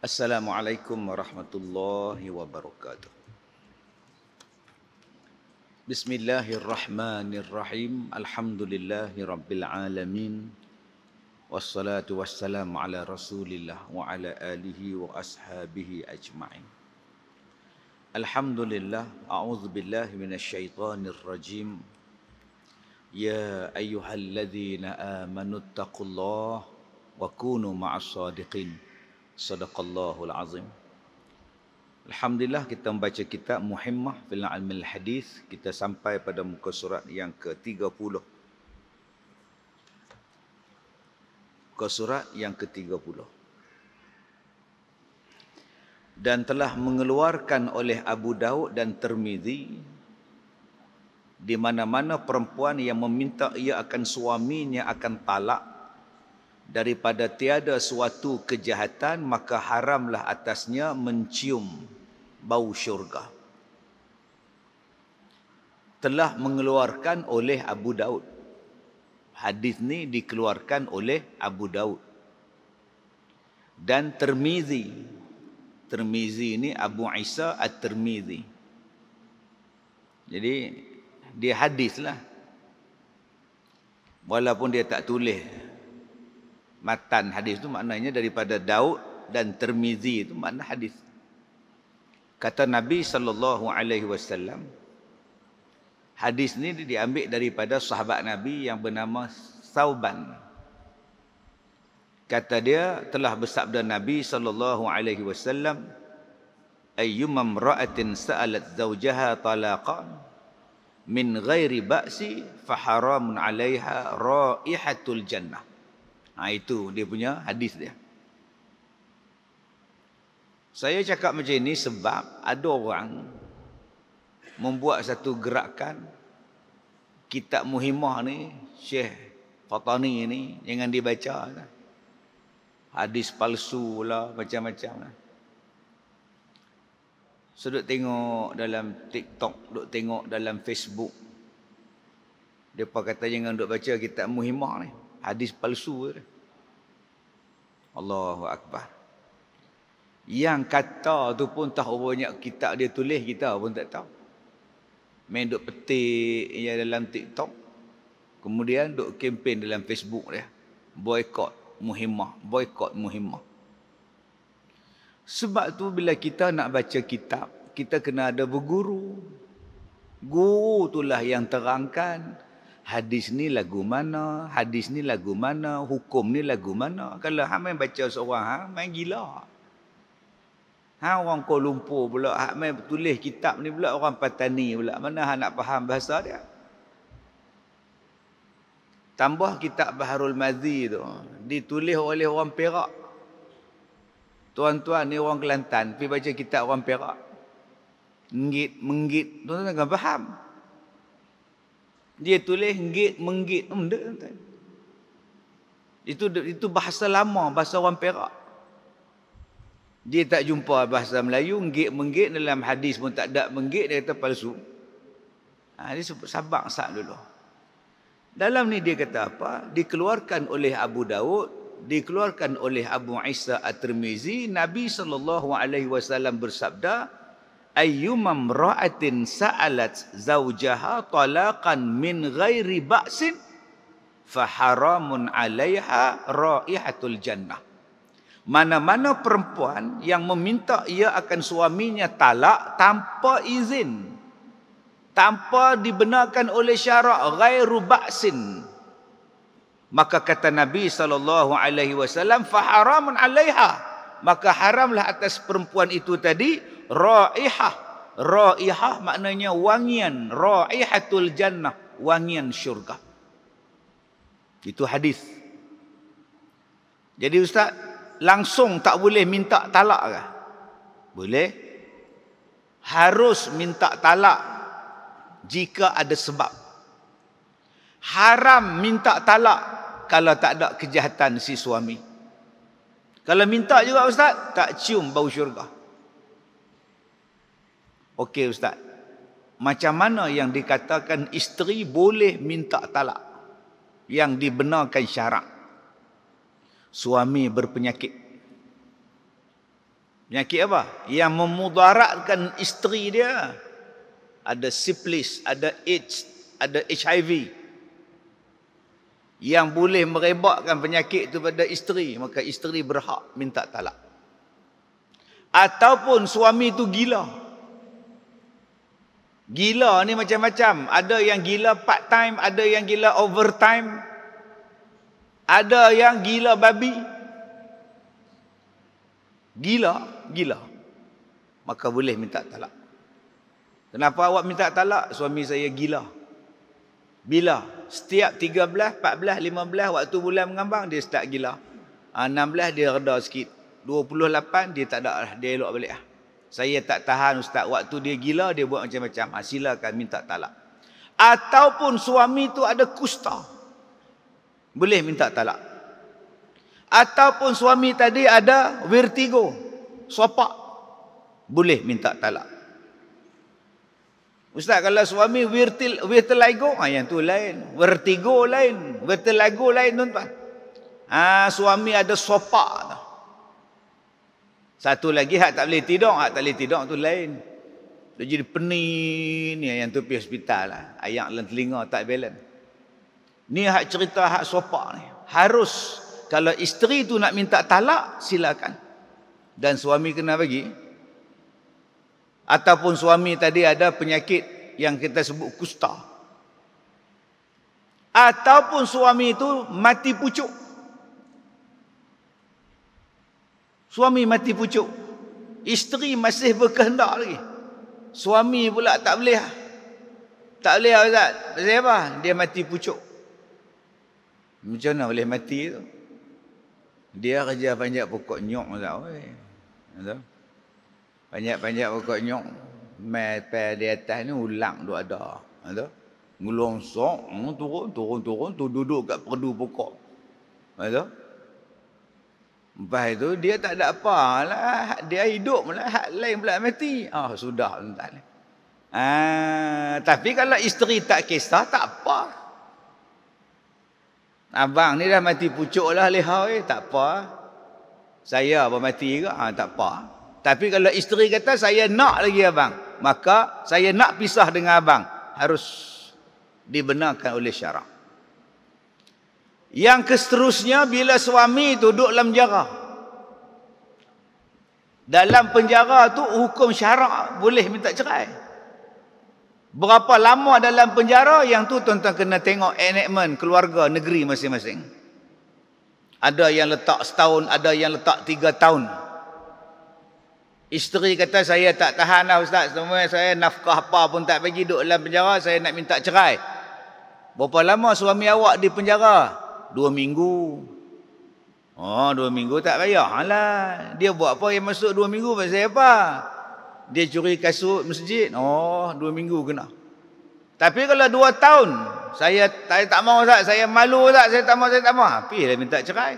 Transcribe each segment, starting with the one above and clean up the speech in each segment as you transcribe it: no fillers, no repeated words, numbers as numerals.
Assalamualaikum warahmatullahi wabarakatuh. Bismillahirrahmanirrahim. Alhamdulillahi rabbil alamin. Wassalatu wassalamu ala rasulillah wa ala alihi wa ashabihi ajma'in. Alhamdulillah. A'udzu billahi minasyaitonir rajim. Ya ayyuhalladzina amanu taqullaha wa kunu ma'as shadiqin. Sadaqallahul azim. Alhamdulillah, kita membaca kitab Muhimmah fil Ilmil Hadis. Kita sampai pada muka surat yang ke-30. Muka surat yang ke-30. Dan telah mengeluarkan oleh Abu Daud dan Tirmizi di mana-mana perempuan yang meminta ia akan suaminya akan talak daripada tiada suatu kejahatan, maka haramlah atasnya mencium bau syurga. Telah mengeluarkan oleh Abu Daud. Hadis ni dikeluarkan oleh Abu Daud dan Tirmizi. Tirmizi ini Abu Isa At-Tirmizi. Jadi dia hadis lah, walaupun dia tak tulis matan hadis itu, maknanya daripada Daud dan Tirmizi itu makna hadis. Kata Nabi SAW, hadis ni diambil daripada sahabat Nabi yang bernama Thauban. Kata dia, telah bersabda Nabi SAW, ayyuma imra'atin sa'alat zawjaha talaqan min ghairi ba'si faharamun 'alaiha raihatul jannah. Itu dia punya hadis dia. Saya cakap macam ini sebab ada orang membuat satu gerakan, kitab Muhimmah ni, Syekh Fatani ni, jangan dibaca. Hadis palsu lah, macam-macam lah. So, duk tengok dalam TikTok, duk tengok dalam Facebook. Mereka kata jangan duk baca kitab Muhimmah ni, hadis palsu. Allahu Akbar. Yang kata tu pun tahu banyak kitab dia tulis, kita pun tak tahu. Main duk petik ya dalam TikTok, kemudian duk kempen dalam Facebook dia, boykot Muhimmah, boykot Muhimmah. Sebab tu bila kita nak baca kitab, kita kena ada berguru. Guru itulah yang terangkan hadis ni lagu mana, hadis ni lagu mana, hukum ni lagu mana. Kalau hang main baca seorang, hang main gila. Hang orang Kuala Lumpur pula, hang main tulis kitab ni pula orang Patani pula. Mana hang nak faham bahasa dia? Tambah kitab Baharul Mazi tu, ditulis oleh orang Perak. Tuan-tuan ni orang Kelantan, pergi baca kitab orang Perak. Menggit, tuan-tuan kan faham. Dia tulis nggit menggit. Itu bahasa lama, bahasa orang Perak. Dia tak jumpa bahasa Melayu nggit menggit, dalam hadis pun tak ada menggit, dia kata palsu. Dia sebut sabak sat dulu. Dalam ni dia kata apa? Dikeluarkan oleh Abu Daud, dikeluarkan oleh Abu Isa At-Tirmizi. Nabi SAW bersabda, ayyuma imra'atin sa'alat zawjaha talaqan min ghairi ba'sin faharamun 'alaiha raihatul jannah. Mana-mana perempuan yang meminta ia akan suaminya talak tanpa izin, tanpa dibenarkan oleh syarak, ghairu ba'sin, maka kata Nabi SAW, faharamun 'alaiha, maka haramlah atas perempuan itu tadi raihah. Raihah maknanya wangian, raihatul jannah, wangian syurga. Itu hadis. Jadi ustaz, langsung tak boleh minta talak ke? Boleh. Harus minta talak jika ada sebab. Haram minta talak kalau tak ada kejahatan si suami. Kalau minta juga ustaz, tak cium bau syurga. Okey ustaz, macam mana yang dikatakan isteri boleh minta talak yang dibenarkan syarak? Suami berpenyakit, Penyakit apa? Yang memudaratkan isteri dia. Ada syphilis, ada AIDS, ada HIV. Yang boleh merebakkan penyakit itu pada isteri, maka isteri berhak minta talak. Ataupun suami itu gila. Gila ni macam-macam. Ada yang gila part time, ada yang gila overtime. Ada yang gila babi. Gila. Maka boleh minta talak. Kenapa awak minta talak? Suami saya gila. Bila? Setiap 13, 14, 15 waktu bulan mengambang dia start gila. 16 dia reda sikit. 28 dia tak ada lah, dia elok balik lah. Saya tak tahan ustaz, waktu dia gila dia buat macam-macam. Silakan minta talak. Ataupun suami tu ada kusta. Boleh minta talak. Ataupun suami tadi ada vertigo, sopak. Boleh minta talak. Ustaz, kalau suami vertigo, yang tu lain. Vertigo lain. Vertigo lain, tuan-tuan. Suami ada sopak. Satu lagi, hak tak boleh tidur. Hak tak boleh tidur tu lain. Dia jadi pening ni, yang tu pergi hospital lah. Ayak dalam telinga tak balance. Ni hak cerita hak sopak ni. Harus, kalau isteri tu nak minta talak, silakan. Dan suami kena bagi. Ataupun suami tadi ada penyakit yang kita sebut kusta. Ataupun suami itu mati pucuk. Suami mati pucuk. Isteri masih berkehendak lagi. Suami pula tak boleh. Tak boleh Ustaz. Pasal apa? Dia mati pucuk. Macam mana boleh mati tu? Dia kerja panjat pokok nyok Ustaz. Banyak-banyak pokok nyok. Mai di atas ni ulang duk ada. Ngelongsong, turun, tu duduk kat perdu pokok. Lepas itu dia tak ada apa lah. Dia hidup lah. Hak lain pula mati. Sudah tuan-tuan. Tapi kalau isteri tak kisah, tak apa. Abang ni dah mati pucuk lah leha, tak apa. Saya apa mati ke? Tak apa. Tapi kalau isteri kata saya nak lagi abang, maka saya nak pisah dengan abang. Harus dibenarkan oleh syarak. Yang seterusnya, bila suami itu duduk dalam penjara. Dalam penjara tu hukum syarak boleh minta cerai. Berapa lama dalam penjara, yang tu tuan-tuan kena tengok enactment keluarga negeri masing-masing. Ada yang letak setahun, ada yang letak 3 tahun. Isteri kata saya tak tahan lah ustaz, semua saya nafkah apa pun tak bagi, duduk dalam penjara, saya nak minta cerai. Berapa lama suami awak di penjara? 2 minggu. 2 minggu tak payah lah. Dia buat apa yang masuk 2 minggu pasal apa? Dia curi kasut masjid. 2 minggu kena. Tapi kalau 2 tahun, saya tak mau ustaz, saya malu ustaz, saya tak mau. Pergilah minta cerai.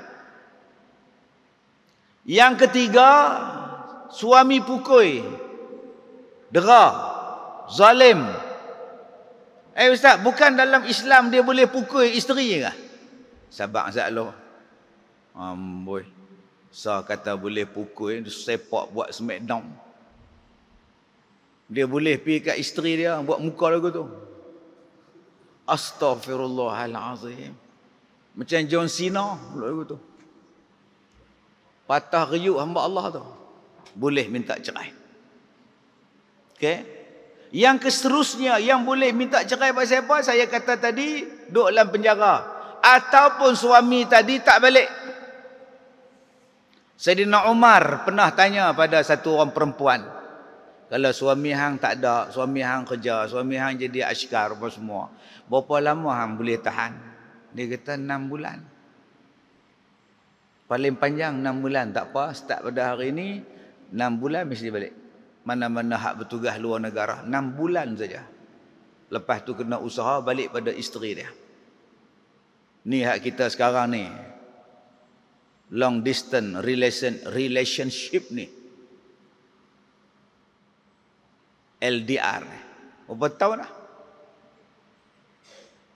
Yang ketiga, suami pukul, dera, zalim. Ustaz, bukan dalam Islam dia boleh pukul isteri ke? Sabar Ustaz Allah. Amboi. Saya kata boleh pukul, sepak buat smackdown. Dia boleh pergi kat isteri dia, buat muka lagu tu. Astaghfirullahalazim. Macam John Cena lagu tu. Patah riuk hamba Allah tu. Boleh minta cerai. Okey. Yang seterusnya yang boleh minta cerai pasal apa? Saya kata tadi, duduk dalam penjara. Ataupun suami tadi tak balik. Sayyidina Umar pernah tanya pada satu orang perempuan. Kalau suami hang tak ada, suami hang kerja, suami hang jadi askar apa semua, berapa lama hang boleh tahan? Dia kata 6 bulan. Paling panjang 6 bulan. Tak apa, start pada hari ini 6 bulan mesti balik. Mana-mana hak bertugas luar negara, 6 bulan saja. Lepas tu kena usaha balik pada isteri dia. Ni hak kita sekarang ni. Long distance relationship ni. LDR. Berapa tahun dah?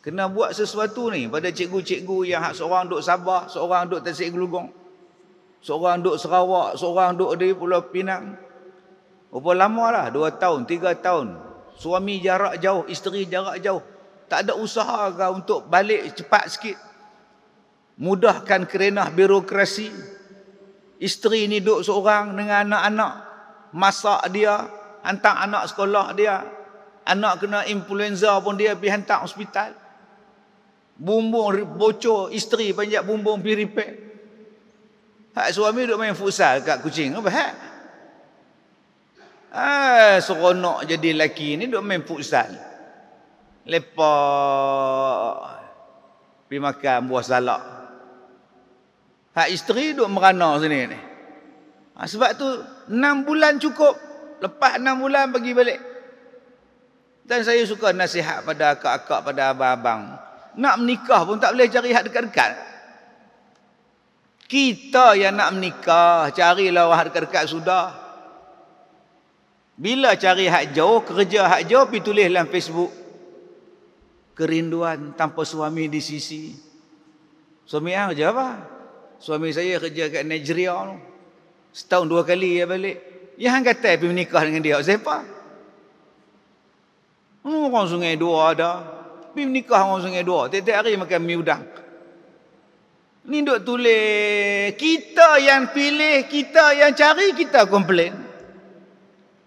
Kena buat sesuatu ni pada cikgu-cikgu yang hak seorang duk Sabah, seorang duk Tasik Gelugong. Seorang duduk Sarawak, seorang duduk di Pulau Pinang. Berapa lama lah? 2 tahun, 3 tahun. Suami jarak jauh, isteri jarak jauh. Tak ada usaha ke untuk balik cepat sikit. Mudahkan kerenah birokrasi. Isteri ni duduk seorang dengan anak-anak. Masak dia, hantar anak sekolah dia. Anak kena influenza pun dia pergi hantar hospital. Bumbung bocor, isteri panjat bumbung pergi repair. Hak suami duduk main futsal kat Kuching. Apa hak? Seronok jadi lelaki ni duk main futsal. Lepak pergi makan buah salak. Hak isteri duk merana sini ni. Sebab tu 6 bulan cukup. Lepas 6 bulan pergi balik. Dan saya suka nasihat pada akak-akak, pada abang-abang. Nak menikah pun tak boleh cari hak dekat-dekat. Kita yang nak menikah, carilah hak dekat-dekat sudah. Bila cari hak jauh, kerja hak jauh, pergi tulis dalam Facebook. Kerinduan tanpa suami di sisi. Suami yang kerja apa? Suami saya kerja kat Nigeria. Setahun 2 kali dia balik. Yang kata pergi menikah dengan dia. Siapa? Orang Sungai Dua ada. Pergi menikah orang Sungai Dua. Tiap-tiap hari makan mi udang. Ni duk tulis. Kita yang pilih, kita yang cari, kita komplain.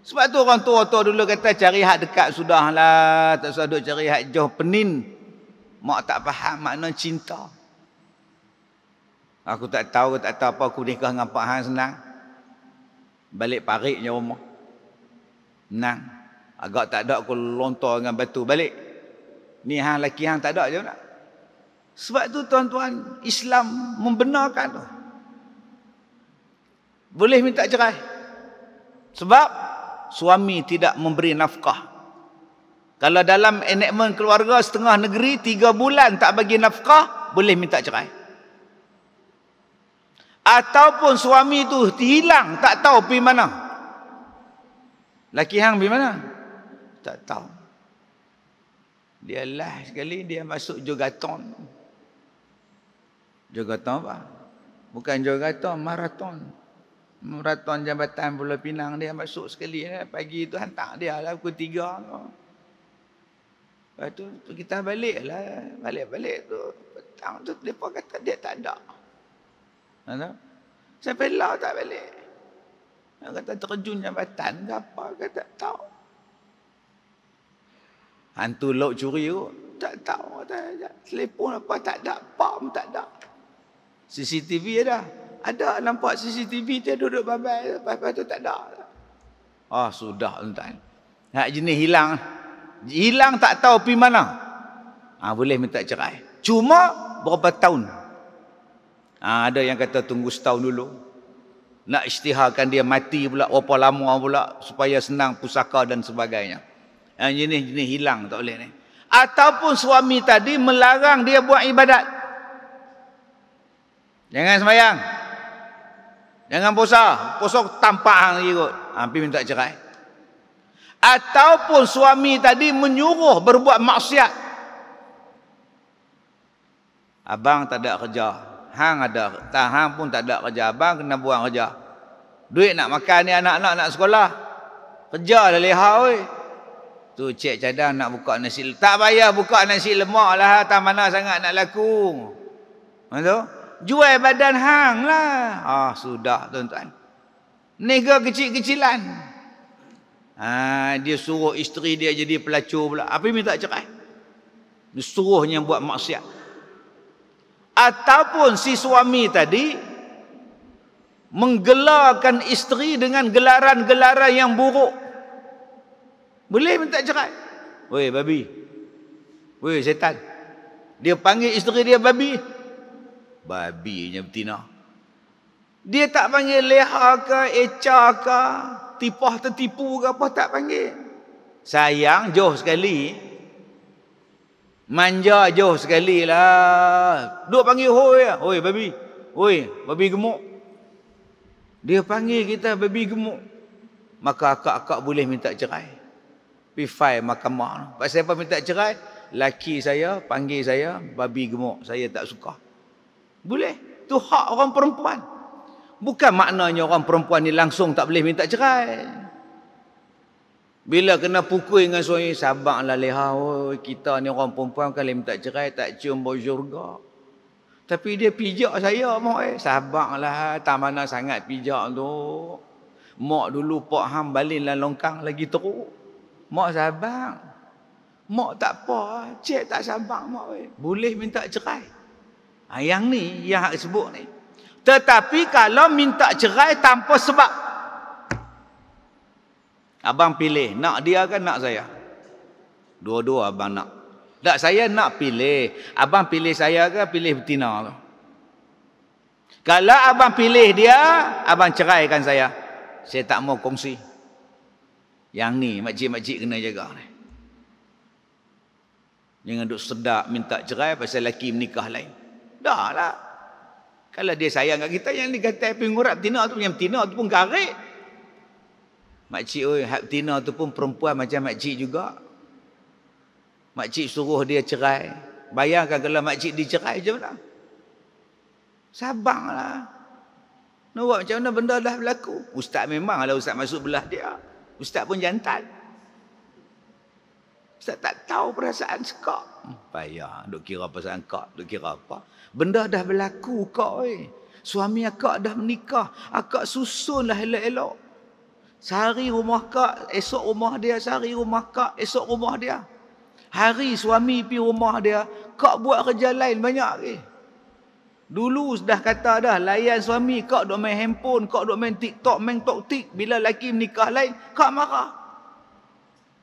Sebab tu orang tua-tua dulu kata cari hak dekat sudahlah. Tak usah duk cari hak jauh, penin. Mak tak faham makna cinta. Aku tak tahu apa aku nikah dengan Pak Han senang. Balik pariknya rumah. Senang. Agak tak ada aku lontar dengan batu balik. Ni hang laki hang tak ada je nak. Sebab tu tuan-tuan, Islam membenarkan tu. Boleh minta cerai. Sebab suami tidak memberi nafkah. Kalau dalam enakmen keluarga setengah negeri 3 bulan tak bagi nafkah, boleh minta cerai. Ataupun suami tu hilang, tak tahu pergi mana. Laki hang pergi mana? Tak tahu. Dia last sekali dia masuk jogaton. Jogaton apa? Bukan jogaton, maraton. Maraton Jambatan Pulau Pinang dia masuk sekali. Pagi tu hantar dia lah pukul 3. Lepas tu kita balik lah. Balik-balik tu. Petang tu mereka kata dia tak ada. Sampai lah tak balik. Dia kata terjun jambatan ke apa ke tak tahu. Hantu laut curi tu tak tahu. Telefon apa tak ada. Apa pun tak ada. CCTV ada. Ada nampak CCTV dia duduk babai. Babai tu tak ada. Sudah tuan. Hak jenis hilang. Hilang tak tahu pergi mana. Boleh minta cerai. Cuma berapa tahun. Ada yang kata tunggu setahun dulu. Nak isytiharkan dia mati pula. Berapa lama pula. Supaya senang pusaka dan sebagainya. Yang jenis-jenis hilang tak boleh ni. Ataupun suami tadi melarang dia buat ibadat. Jangan sembahyang. Jangan puasa. Puasa tampak hang lagi kot. Pergi minta cerai. Ataupun suami tadi menyuruh berbuat maksiat. Abang tak ada kerja. Hang ada. Hang pun tak ada kerja. Abang kena buang kerja. Duit nak makan ni anak-anak nak sekolah. Kerja dah leha oi. Tu cik cadang nak buka nasi. Tak payah buka nasi lemak lah. Tak mana sangat nak laku. Betul? Jual badan hang lah. Sudah tuan-tuan. Nega kecil-kecilan. Dia suruh isteri dia jadi pelacur pula. Apa minta cerai? Dia suruhnya buat maksiat. Ataupun si suami tadi menggelarkan isteri dengan gelaran-gelaran yang buruk. Boleh minta cerai. Woi babi. Woi setan. Dia panggil isteri dia babi. Babinya betina. Dia tak panggil leha ke, eca ke, tipah tertipu ke apa, tak panggil. Sayang jauh sekali. Manja jauh sekali lah. Duk panggil hoi lah. Hoi babi. Hoi babi gemuk. Dia panggil kita babi gemuk. Maka akak-akak boleh minta cerai. Pergi file mahkamah. Pasal apa minta cerai? Laki saya panggil saya babi gemuk. Saya tak suka. Boleh. Itu hak orang perempuan. Bukan maknanya orang perempuan ni langsung tak boleh minta cerai. Bila kena pukul dengan suami, sabarlah leha, kita ni orang perempuan kalau minta cerai tak cium bau syurga. Tapi dia pijak saya, mak sabarlah, tak mana sangat pijak tu. Mak dulu pak hang balinlah longkang lagi teruk. Mak sabar. Mak tak apa, cik tak sabar mak. Boleh minta cerai. Yang ni, yang hak sebut ni. Tetapi kalau minta cerai tanpa sebab, abang pilih, nak dia kan nak saya? Dua-dua abang nak. Tak, saya nak pilih. Abang pilih saya ke pilih betina tu? Kalau abang pilih dia, abang ceraikan saya. Saya tak mau kongsi. Yang ni, makcik-makcik kena jaga ni. Jangan duk sedak minta cerai pasal lelaki menikah lain. Dah lah. Kalau dia sayang kat kita, yang dikata pengurat betina tu, yang betina tu pun garik. Makcik, hak betina tu pun perempuan macam makcik juga. Makcik suruh dia cerai. Bayangkan kalau makcik dicerai macam mana? Sabarlah. Nak buat macam mana benda dah berlaku? Ustaz memanglah ustaz masuk belah dia. Ustaz pun jantan. Ustaz tak tahu perasaan sekak. Payah. Duk kira perasaan kak. Duk kira apa? Benda dah berlaku kak. Suami akak dah menikah. Akak susunlah elok-elok. Sehari rumah kak, esok rumah dia. Sehari rumah kak, esok rumah dia. Hari suami pergi rumah dia, kak buat kerja lain banyak ke. Dulu dah kata dah, layan suami, kak duk main handphone, kak duk main TikTok, main toktik. Bila lelaki menikah lain, kak marah.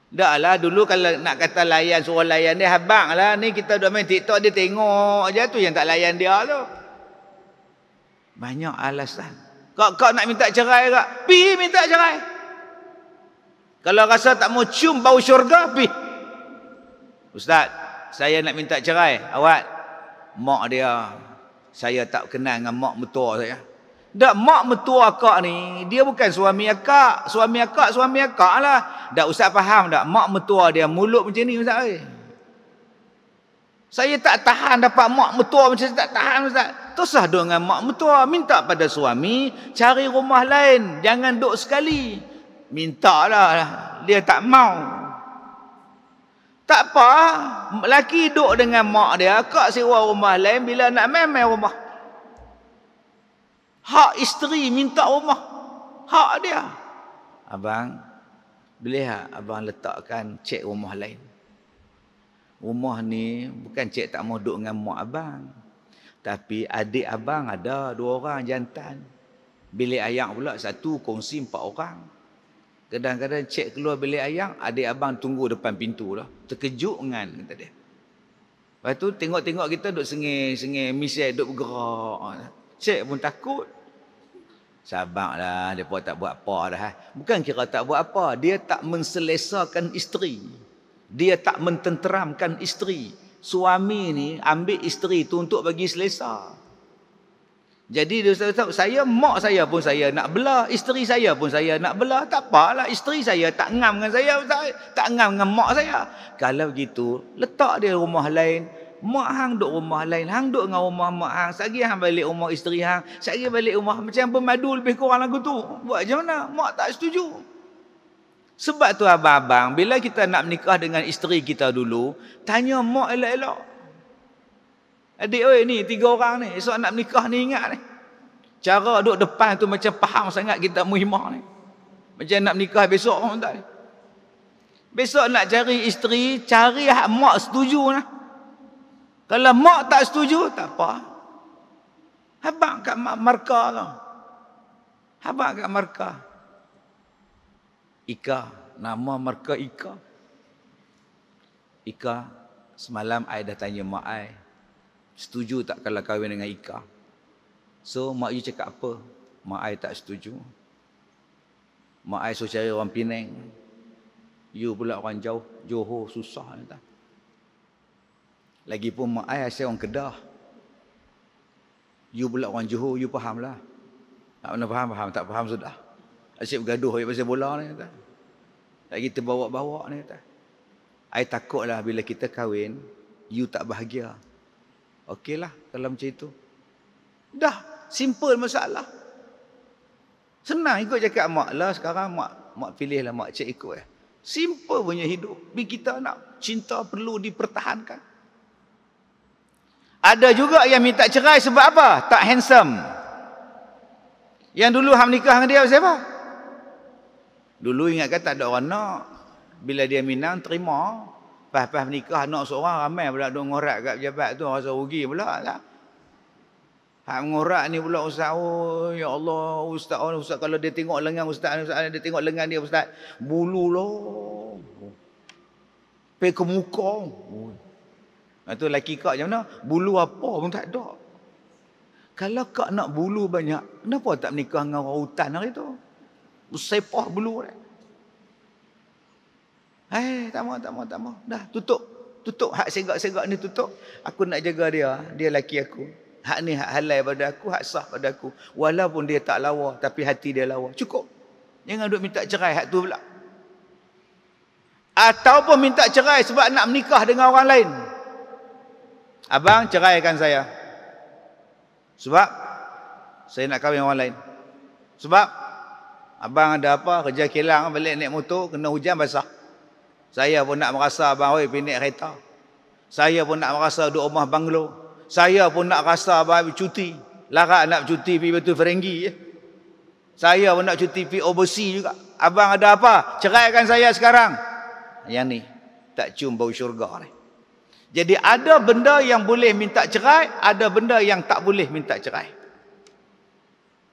Dah lah, dulu kalau nak kata layan, suruh layan dia, habang lah. Ni kita duk main TikTok, dia tengok je, tu yang tak layan dia tu. Banyak alasan. Kak nak minta cerai kak? Pergi minta cerai. Kalau rasa tak mau cium bau syurga, pergi. Ustaz, saya nak minta cerai. Awak, mak dia, saya tak kenal dengan mak mertua saya. Dak, mak mertua akak ni, dia bukan suami akak. Suami akak lah. Dak, Ustaz faham tak? Mak mertua dia mulut macam ni, Ustaz. Saya tak tahan dapat mak mertua macam saya tak tahan, Ustaz. Tosah duk dengan mak mertua. Minta pada suami, cari rumah lain. Jangan duk sekali. Mintalah. Dia tak mau. Tak apa. Lelaki duk dengan mak dia. Kak sewa rumah lain. Bila nak main rumah. Hak isteri minta rumah. Hak dia. Abang, boleh abang letakkan cek rumah lain? Rumah ni bukan cik tak mau duduk dengan mak abang. Tapi adik abang ada 2 orang jantan. Bilik ayam pula 1 kongsi 4 orang. Kadang-kadang cik keluar bilik ayam, adik abang tunggu depan pintu lah. Terkejut kan, kata dia. Lepas tu tengok-tengok kita duduk sengih-sengih, misai duduk bergerak. Cik pun takut. Sabarlah, mereka tak buat apa dah. Bukan kira tak buat apa, dia tak menselesakan isteri. Dia tak mententeramkan isteri. Suami ni ambil isteri tu untuk bagi selesa. Jadi dia kata, saya, mak saya pun saya nak belah, isteri saya pun saya nak belah. Tak apalah, isteri saya tak ngam dengan saya, tak ngam dengan mak saya. Kalau gitu, letak dia rumah lain. Mak hang duk rumah lain, hang duk dengan rumah mak hang. Sagi hang balik rumah isteri hang, sagi balik rumah, macam bermadu lebih kurang lagu tu. Buat macam mana? Mak tak setuju. Sebab tu abang-abang, bila kita nak menikah dengan isteri kita dulu, tanya mak elok-elok. Adik, ni 3 orang ni, esok nak menikah ni, ingat ni. Cara duduk depan tu macam faham sangat kita muhimah ni. Macam nak menikah besok orang tak ni. Besok nak cari isteri, cari hak mak setuju lah. Kalau mak tak setuju, tak apa. Habang kat markah tu. Habang kat markah. Ika, nama markah Ika. Ika, semalam I dah tanya mak I, setuju tak kalau kahwin dengan Ika? So, mak you cakap apa? Mak I tak setuju. Mak I suruh cari orang Penang. You pula orang jauh, Johor, susah. Lagipun mak I asyik orang Kedah. You pula orang Johor, you faham lah. Tak pernah faham, tak faham sudah. Asyik bergaduh pasal bola ni, kata. Tak kita bawa-bawa ni, kata. I takutlah bila kita kahwin, you tak bahagia. Okeylah kalau macam itu. Dah, simple masalah. Senang ikut cakap mak lah. Sekarang mak pilih lah, mak cik ikut. Simple punya hidup. Tapi kita nak cinta perlu dipertahankan. Ada juga yang minta cerai sebab apa? Tak handsome. Yang dulu hang nikah dengan dia siapa? Dulu ingatkan tak ada orang nak. Bila dia minang, terima. Pas menikah anak seorang, ramai pula duk ngorak kat pejabat tu. Rasa rugi pula lah. Hak ngorak ni pula ustaz. Oh ya Allah, ustaz kalau dia tengok lengan ustaz, dia tengok lengan dia ustaz, bulu lah. Pergi ke muka. Tu lelaki kak macam mana? Bulu apa pun tak ada. Kalau kak nak bulu banyak, kenapa tak menikah dengan orang hutan hari tu? Sepah bulu dia. Tak mau. Dah tutup hak segak-segak ni tutup. Aku nak jaga dia. Dia laki aku. Hak ni hak halal pada aku, hak sah pada aku. Walaupun dia tak lawa, tapi hati dia lawa. Cukup. Jangan duk minta cerai hak tu pula. Ataupun minta cerai sebab nak menikah dengan orang lain. Abang, ceraikan saya. Sebab saya nak kahwin orang lain. Sebab abang ada apa? Kerja kilang, balik naik motor, kena hujan basah. Saya pun nak merasa abang, oi, pergi naik kereta. Saya pun nak merasa duduk rumah banglo. Saya pun nak rasa abang cuti. Larat nak cuti pergi Batu Ferenggi. Saya pun nak cuti pergi overseas juga. Abang ada apa? Ceraikan saya sekarang. Yang ni, tak cium bau syurga ni. Jadi ada benda yang boleh minta cerai, ada benda yang tak boleh minta cerai.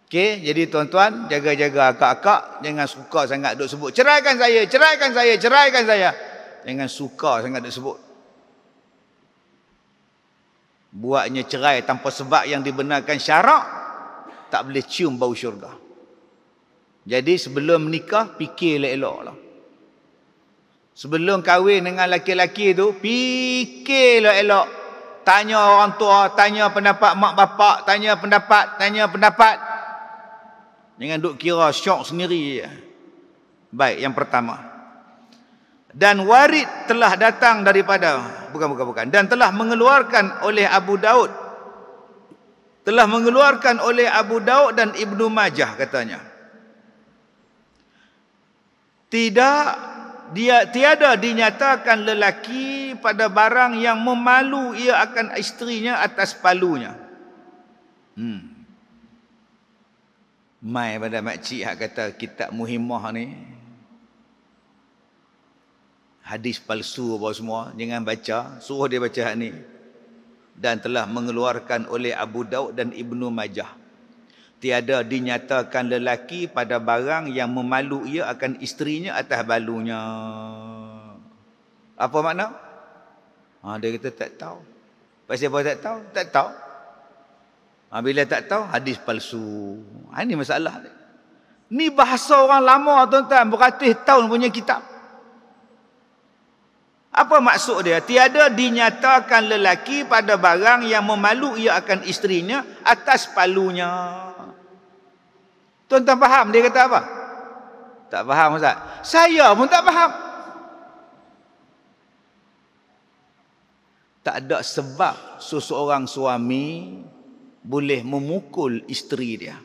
Okey, jadi tuan-tuan, jaga-jaga akak-akak, jangan suka sangat duk sebut ceraikan saya, ceraikan saya, ceraikan saya. Jangan suka sangat duk sebut. Buatnya cerai tanpa sebab yang dibenarkan syarak, tak boleh cium bau syurga. Jadi sebelum menikah, fikir elok-elok lah. Sebelum kahwin dengan laki-laki tu, fikirlah elok. Tanya orang tua, tanya pendapat mak bapak, tanya pendapat. Jangan duk kira syok sendiri. Baik, yang pertama. Dan warid telah datang daripada, bukan. Dan telah mengeluarkan oleh Abu Daud. Telah mengeluarkan oleh Abu Daud dan Ibnu Majah katanya. Tiada dinyatakan lelaki pada barang yang memalu ia akan isterinya atas palunya. Mai pada makcik hak kata kitab Muhimmah ni. Hadis palsu apa semua, jangan baca, suruh dia baca hak ni. Dan telah mengeluarkan oleh Abu Daud dan Ibnu Majah. Tiada dinyatakan lelaki pada barang yang memalu ia akan isterinya atas balunya. Apa makna? Dia kata tak tahu. Pasal apa tak tahu? Tak tahu. Bila tak tahu, hadis palsu. Ini masalah ni. Ni bahasa orang lama tuan-tuan, beratus tahun punya kitab. Apa maksud dia? Tiada dinyatakan lelaki pada barang yang memalu ia akan isterinya atas palunya. Tuan-tuan faham dia kata apa? Tak faham Ustaz? Saya pun tak faham. Tak ada sebab seseorang suami boleh memukul isteri dia.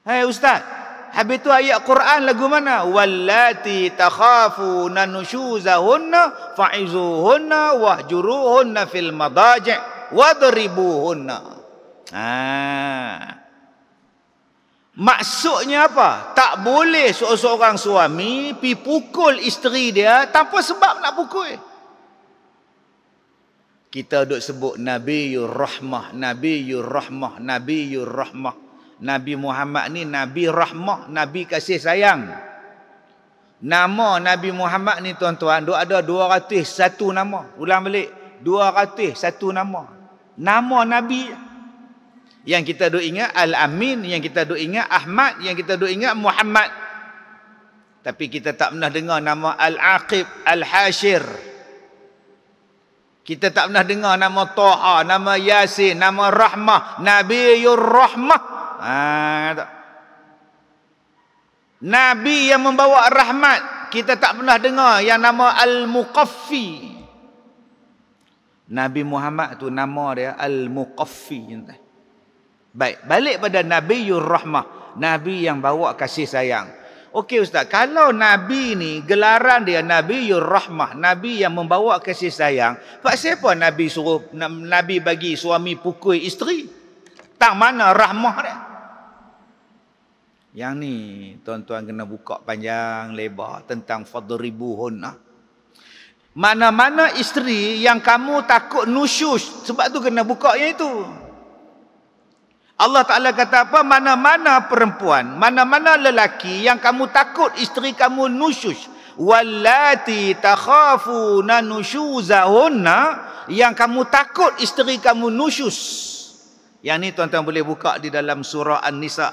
Hai Ustaz, habis tu ayat Quran lagu mana? Wallati takhafuna nushuzahunna fa'izuhunna wahjuruhunna fil madaji' wadribuhunna. Maksudnya apa? Tak boleh seorang suami pi pukul isteri dia tanpa sebab nak pukul. Kita duk sebut Nabiur Rahmah, Nabiur Rahmah, Nabiur Rahmah. Nabi Muhammad ni Nabi Rahmah, Nabi kasih sayang. Nama Nabi Muhammad ni tuan-tuan, ada 201 nama. Ulang balik, 201 nama. Nama Nabi. Yang kita duk ingat Al-Amin, yang kita duk ingat Ahmad, yang kita duk ingat Muhammad. Tapi kita tak pernah dengar nama Al-Aqib, Al-Hashir. Kita tak pernah dengar nama Taha, nama Yasin, nama Rahmah, Nabiur Rahmah. Nabi yang membawa rahmat, kita tak pernah dengar yang nama Al-Muqaffi. Nabi Muhammad tu nama dia Al-Muqaffi. Baik, balik pada Nabiur Rahmah. Nabi yang bawa kasih sayang. Okey Ustaz, kalau Nabi ni gelaran dia Nabiyur Rahmah, Nabi yang membawa kasih sayang, pak siapa Nabi suruh Nabi bagi suami pukul isteri? Tak mana rahmah dia? Yang ni tuan-tuan kena buka panjang lebar tentang fadribuhunna. Mana-mana isteri yang kamu takut nusyus, sebab tu kena buka yang itu. Allah Ta'ala kata apa? Mana-mana perempuan, mana-mana lelaki yang kamu takut isteri kamu nusyus, wallati takhafuna nusyuzahunna, yang kamu takut isteri kamu nusyus. Yang ni tuan-tuan boleh buka di dalam surah An-Nisa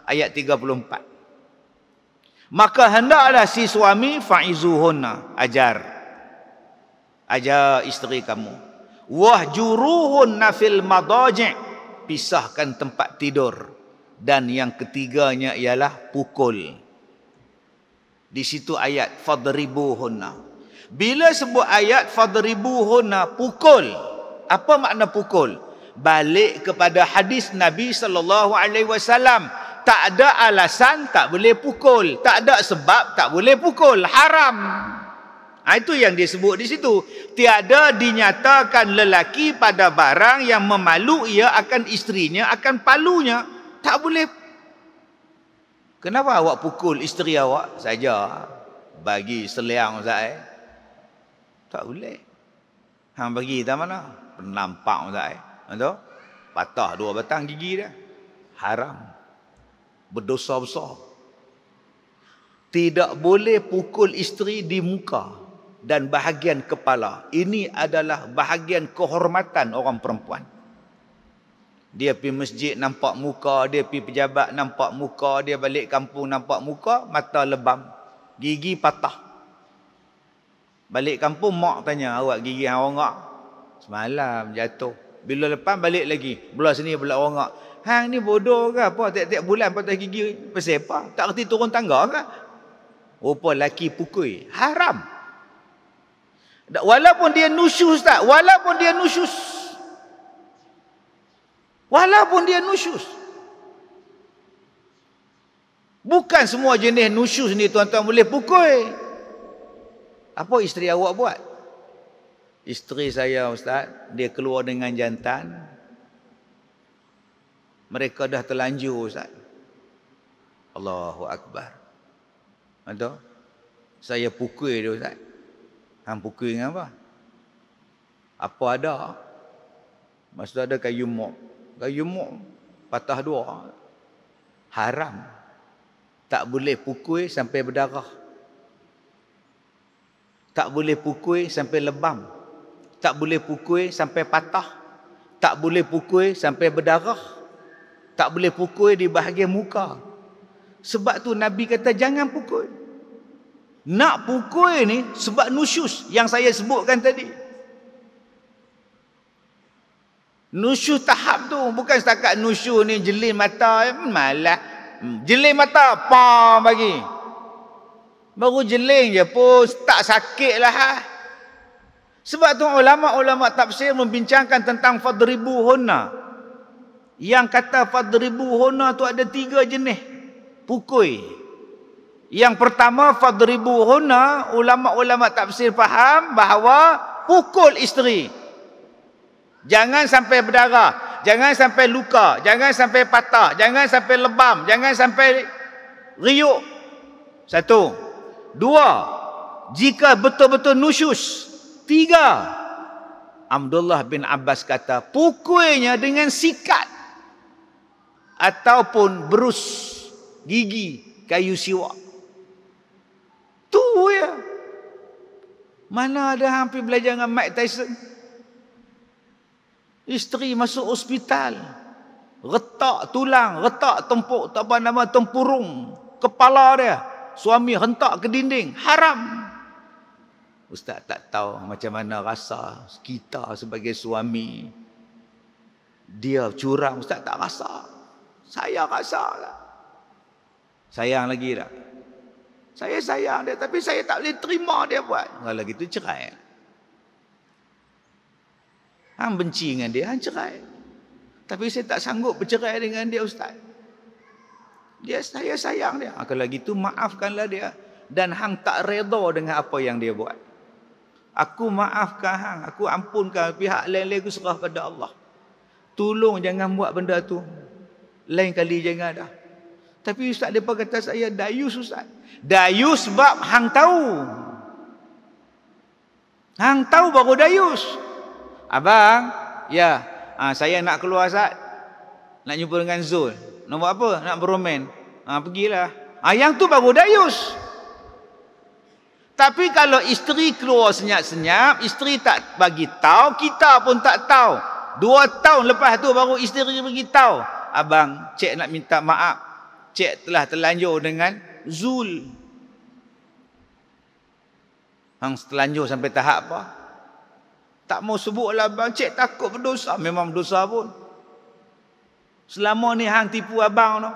ayat 34. Maka hendaklah si suami fa'izuhunna, ajar isteri kamu. Wahjuruhunna fil madaji', pisahkan tempat tidur. Dan yang ketiganya ialah pukul. Di situ ayat fadribuhunna. Bila sebut ayat fadribuhunna, pukul. Apa makna pukul? Balik kepada hadis Nabi SAW. Tak ada alasan tak boleh pukul, tak ada sebab tak boleh pukul, haram. Itu yang disebut di situ. Tiada dinyatakan lelaki pada barang yang memalu ia akan isterinya, akan palunya. Tak boleh. Kenapa awak pukul isteri awak saja? Bagi seliang Ustaz. Tak boleh. Hang bagi tak mana? Penampak Ustaz. Betul? Patah 2 batang gigi dia. Haram. Berdosa besar. Tidak boleh pukul isteri di muka dan bahagian kepala. Ini adalah bahagian kehormatan orang perempuan. Dia pergi masjid nampak muka, dia pergi pejabat nampak muka, dia balik kampung nampak muka, mata lebam, gigi patah. Balik kampung mak tanya, awak gigi hang rongak? Semalam jatuh. Bila lepas balik lagi, belah sini belah rongak. Hang ni bodoh ke apa? Tiap-tiap bulan patah gigi. Pasal apa? Tak kerti turun tangga ke? Rupa laki pukul. Haram. Walaupun dia nusyus tak? Walaupun dia nusyus. Walaupun dia nusyus. Bukan semua jenis nusyus ni tuan-tuan boleh pukul. Apa isteri awak buat? Isteri saya Ustaz, dia keluar dengan jantan. Mereka dah terlanjur Ustaz. Allahu Akbar. Betul? Saya pukul dia Ustaz. Hang pukul dengan apa? Apa ada? Maksud ada kayu mop. Kayu mop patah 2. Haram. Tak boleh pukul sampai berdarah. Tak boleh pukul sampai lebam. Tak boleh pukul sampai patah. Tak boleh pukul sampai berdarah. Tak boleh pukul di bahagian muka. Sebab tu Nabi kata jangan pukul. Nak pukul ni sebab nusyus yang saya sebutkan tadi. Nusyus tahap tu bukan setakat nusyus ni jelin mata, malah jelin mata apa bagi. Baru jelin je pun tak sakit lah. Sebab tu ulama-ulama tafsir membincangkan tentang fadribuhunna. Yang kata fadribuhunna tu ada 3 jenis pukul. Yang pertama fadribuhunna, ulama-ulama tafsir faham bahawa pukul isteri. Jangan sampai berdarah, jangan sampai luka, jangan sampai patah, jangan sampai lebam, jangan sampai riuk. 1. 2. Jika betul-betul nusyus. 3. Abdullah bin Abbas kata pukulnya dengan sikat ataupun berus gigi kayu siwak. Tu ya. Mana ada hampir belajar dengan Mike Tyson. Isteri masuk hospital. Retak tulang, retak tempuk, tak apa nama, tempurung kepala dia. Suami hentak ke dinding. Haram. Ustaz tak tahu macam mana rasa kita sebagai suami. Dia curang, Ustaz tak rasa. Saya rasa lah. Sayang lagi tak? Saya sayang dia, tapi saya tak boleh terima dia buat. Kalau gitu cerai. Hang benci dengan dia, hang cerai. Tapi saya tak sanggup bercerai dengan dia Ustaz. Saya sayang dia. Kalau gitu maafkanlah dia. Dan hang tak redha dengan apa yang dia buat. Aku maafkan hang, aku ampunkan, pihak lain-lain aku serah pada Allah. Tolong jangan buat benda tu. Lain kali jangan dah. Tapi ustaz depa kata saya dayus ustaz. Dayus sebab hang tahu. Hang tahu baru dayus. Abang, ya, saya nak keluar ustaz. Nak jumpa dengan Zul. Nak buat apa? Nak beromen. Pergilah. Yang tu baru dayus. Tapi kalau isteri keluar senyap-senyap, isteri tak bagi tahu, kita pun tak tahu. 2 tahun lepas tu baru isteri bagi tahu. Abang, cik nak minta maaf. Cik telah terlanjur dengan Zul. Hang terlanjur sampai tahap apa? Tak mau sebutlah abang, cik takut berdosa. Memang berdosa pun. Selama ni hang tipu abang tu.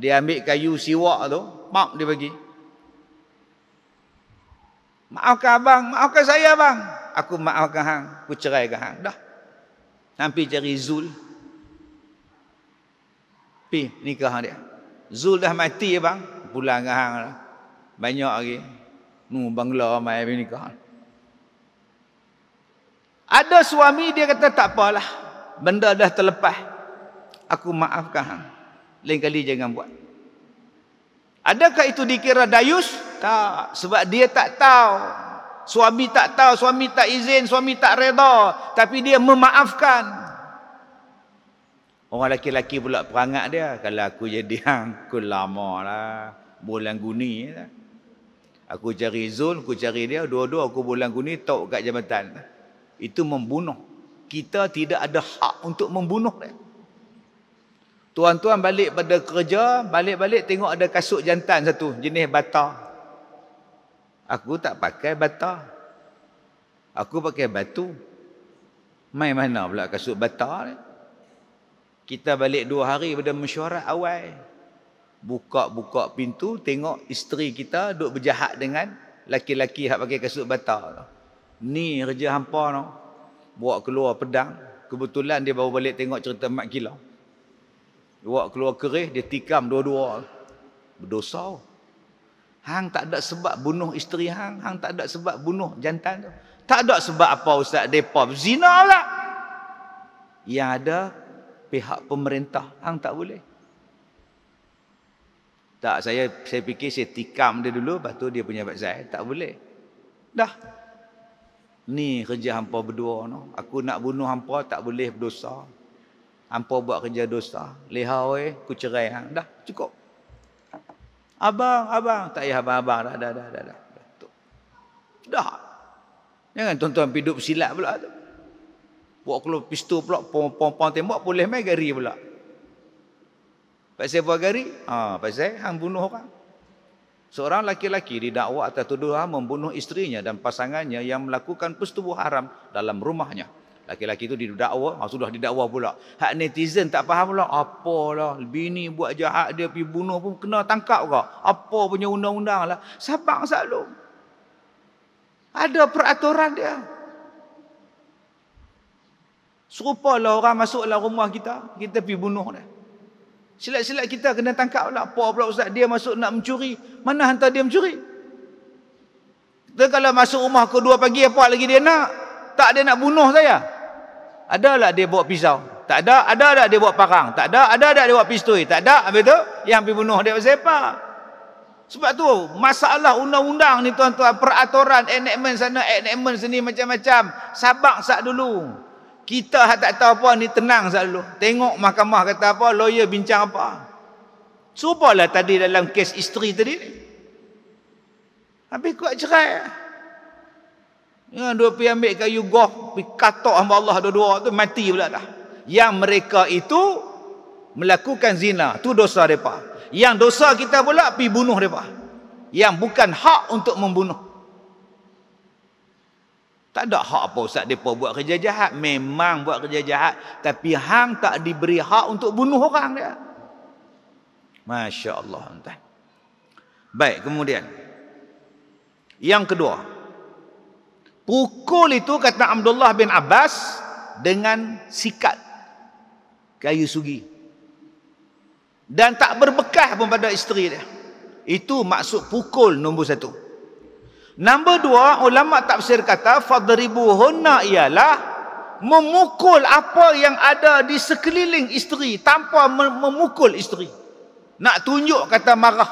Dia ambil kayu siwak tu, mak dia bagi. Maafkan abang, maafkan saya abang. Aku maafkan hang, aku ceraikan hang. Dah. Sampai cari Zul. Pi nikah dia. Zul dah mati abang, pulang ke hang dah. Banyak lagi. Bangla mai nikah. Ada suami dia kata tak apalah. Benda dah terlepas. Aku maafkan hang. Lain kali jangan buat. Adakah itu dikira dayus? Tak. Sebab dia tak tahu. Suami tak tahu, suami tak izin, suami tak reda. Tapi dia memaafkan. Orang laki-laki pula perangat dia. Kalau aku jadi hang, aku lama lah. Bulan guni lah. Aku cari Zul, aku cari dia. Dua-dua aku bulan guni, tok kat jabatan. Itu membunuh. Kita tidak ada hak untuk membunuh dia. Tuan-tuan balik pada kerja, balik-balik tengok ada kasut jantan satu, jenis bata. Aku tak pakai bata. Aku pakai batu. Mai mana pula kasut bata ni? Kita balik 2 hari pada mesyuarat awal. Buka-buka pintu, tengok isteri kita duk berjahat dengan laki-laki yang pakai kasut bata. Ni kerja hampa no. Bawa keluar pedang. Kebetulan dia baru balik tengok cerita Mak Kilau. Bawa keluar kerih, dia tikam dua-dua. Berdosa. Hang tak ada sebab bunuh isteri hang. Hang tak ada sebab bunuh jantan tu. Tak ada sebab apa ustaz depa zina lah. Yang ada pihak pemerintah. Hang tak boleh. Tak, saya fikir saya tikam dia dulu, lepas tu dia punya batzai. Tak boleh. Dah. Ni kerja hampa berdua no. Aku nak bunuh hampa tak boleh berdosa. Hampa buat kerja dosa. Leha weh, aku cerai hang. Dah, cukup. Abang. Tak payah abang. Dah. Dah. Jangan tuan-tuan hidup silat pula tu. Buat keluar pistol pula, pom-pom tembak, boleh main gari pula. Pasal buat gari? Pasal hang bunuh orang. Seorang laki-laki didakwa atas tuduhan membunuh isterinya dan pasangannya yang melakukan persetubuhan haram dalam rumahnya. Laki-laki itu didakwa, sudah didakwa pula. Hak netizen tak faham pula. Apalah, bini buat jahat dia pergi bunuh pun kena tangkap ke? Apa punya undang-undang lah. Sabang Saklum. Ada peraturan dia. Serupalah orang masuklah rumah kita pergi bunuh dia. Silat-silat kita kena tangkap pula. Apa pula ustaz, dia masuk nak mencuri. Mana hantar dia mencuri? Kita kalau masuk rumah ke 2 pagi, apa lagi dia nak? Tak, dia nak bunuh saya. Ada tak dia bawa pisau? Tak ada. Ada tak dia bawa parang? Tak ada. Ada tak dia bawa pistol? Tak ada. Habis tu, yang pergi bunuh dia pasal apa? Sebab tu, masalah undang-undang ni tuan-tuan, peraturan, enactment sana, enactment sini, macam-macam. Sabak sat dulu. Kita tak tahu apa ni, tenang sat dulu. Tengok mahkamah kata apa, lawyer bincang apa. Serupalah tadi dalam kes isteri tadi ni. Habis kuat cerai. Ya, dua pergi ambil kayu goh, pergi katok hamba Allah dua-dua tu, mati pula dah. Yang mereka itu melakukan zina, tu dosa mereka. Yang dosa kita pula pergi bunuh mereka. Yang bukan hak untuk membunuh. Tak ada hak apa ustaz mereka buat kerja jahat. Memang buat kerja jahat, tapi hang tak diberi hak untuk bunuh orang dia. Masya Allah. Baik, kemudian yang kedua, pukul itu kata Abdullah bin Abbas dengan sikat kayu sugi. dan tak berbekah pun pada isteri dia. Itu maksud pukul nombor satu. Nombor dua, ulama tafsir kata fadribuhunna ialah memukul apa yang ada di sekeliling isteri tanpa memukul isteri. Nak tunjuk kata marah.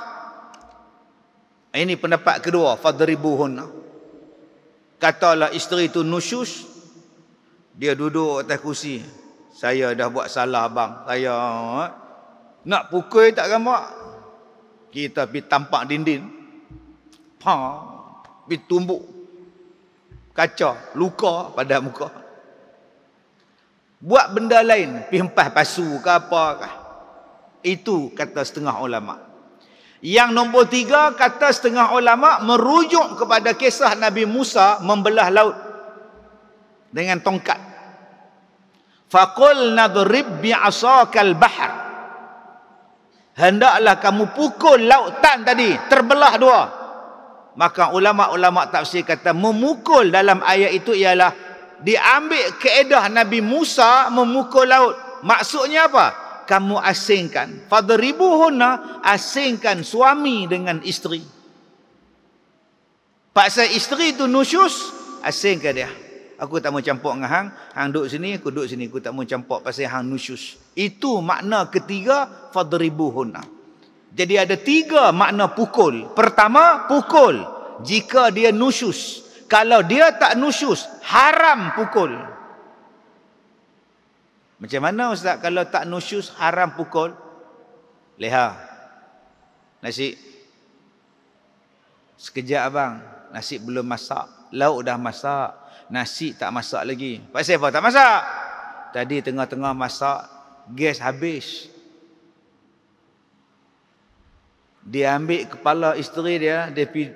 Ini pendapat kedua, fadribuhunna. Katalah isteri itu nusyus, dia duduk atas kursi. Saya dah buat salah bang. Saya nak pukul tak gamak. Kita pergi tampak dinding. Pergi tumbuk. Kaca, luka pada muka. Buat benda lain, pergi hempah pasu ke apakah. Itu kata setengah ulama. Yang nombor tiga, kata setengah ulama merujuk kepada kisah Nabi Musa membelah laut dengan tongkat. Faqul nadrib bi'asakal bahr. Hendaklah kamu pukul lautan tadi, terbelah dua. Maka ulama-ulama tafsir kata memukul dalam ayat itu ialah diambil kaedah Nabi Musa memukul laut. Maksudnya apa? Kamu asingkan. Fadribuhunna, asingkan suami dengan isteri. Paksa isteri itu nusyus, asingkan dia. Aku tak mau campur dengan hang. Hang duduk sini, aku duduk sini. Aku tak mau campur pasal hang nusyus. Itu makna ketiga, fadribuhunna. Jadi ada tiga makna pukul. Pertama, pukul jika dia nusyus. Kalau dia tak nusyus, haram pukul. Macam mana ustaz kalau tak nusyus haram pukul? Leha. Nasi. Sekejap abang. Nasi belum masak. Lauk dah masak. Nasi tak masak lagi. Pasal apa tak masak? Tadi tengah-tengah masak, gas habis. Dia ambil kepala isteri dia, dia pergi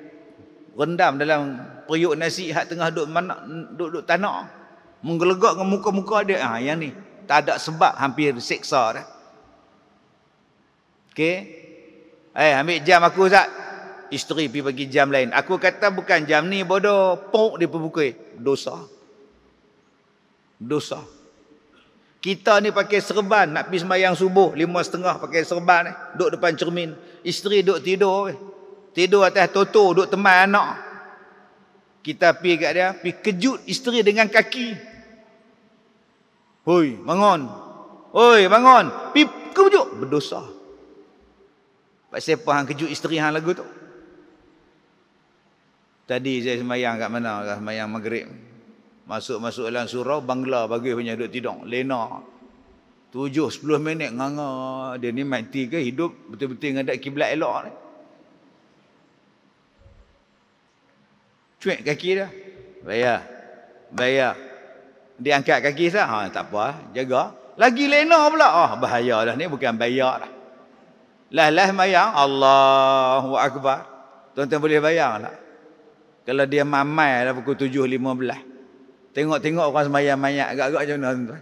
rendam dalam periuk nasi hak tengah duduk tanah. Menggelegak dengan muka-muka dia. Yang ni. Tak ada sebab, hampir seksa dah. Okey. Ambil jam aku Ustaz. Isteri pergi bagi jam lain. Aku kata bukan jam ni bodoh. Pok dia pukul. Dosa. Dosa. Kita ni pakai serban. Nak pergi sembahyang subuh. 5:30 pakai serban. Duduk depan cermin. Isteri duduk tidur. Tidur atas toto. Duduk teman anak. Kita pergi kat dia. Pergi kejut isteri dengan kaki. Hoi, bangun. Hoi, bangun. Pergi kejut. Berdosa. Pasal apa hang kejut isteri hang lagu tu? Tadi saya sembahyang kat mana? Sembahyang maghrib. Masuk dalam surau, Bangla bagi punya duduk tidur. Lena. 7-10 minit nganga. Dia ni mati ke hidup betul-betul ngadak kiblat elok ni. Cuik kaki dia. Bayar. Dia angkat kaki sah. Tak apa, jaga. Lagi lena pula. Bahaya dah ni, bukan bayar dah. Lah sembahyang, Allahu Akbar. Tuan-tuan boleh bayang tak? Kalau dia mamai dah pukul 7.15. Tengok-tengok orang sembahyang mayat agak-agak macam mana tuan-tuan?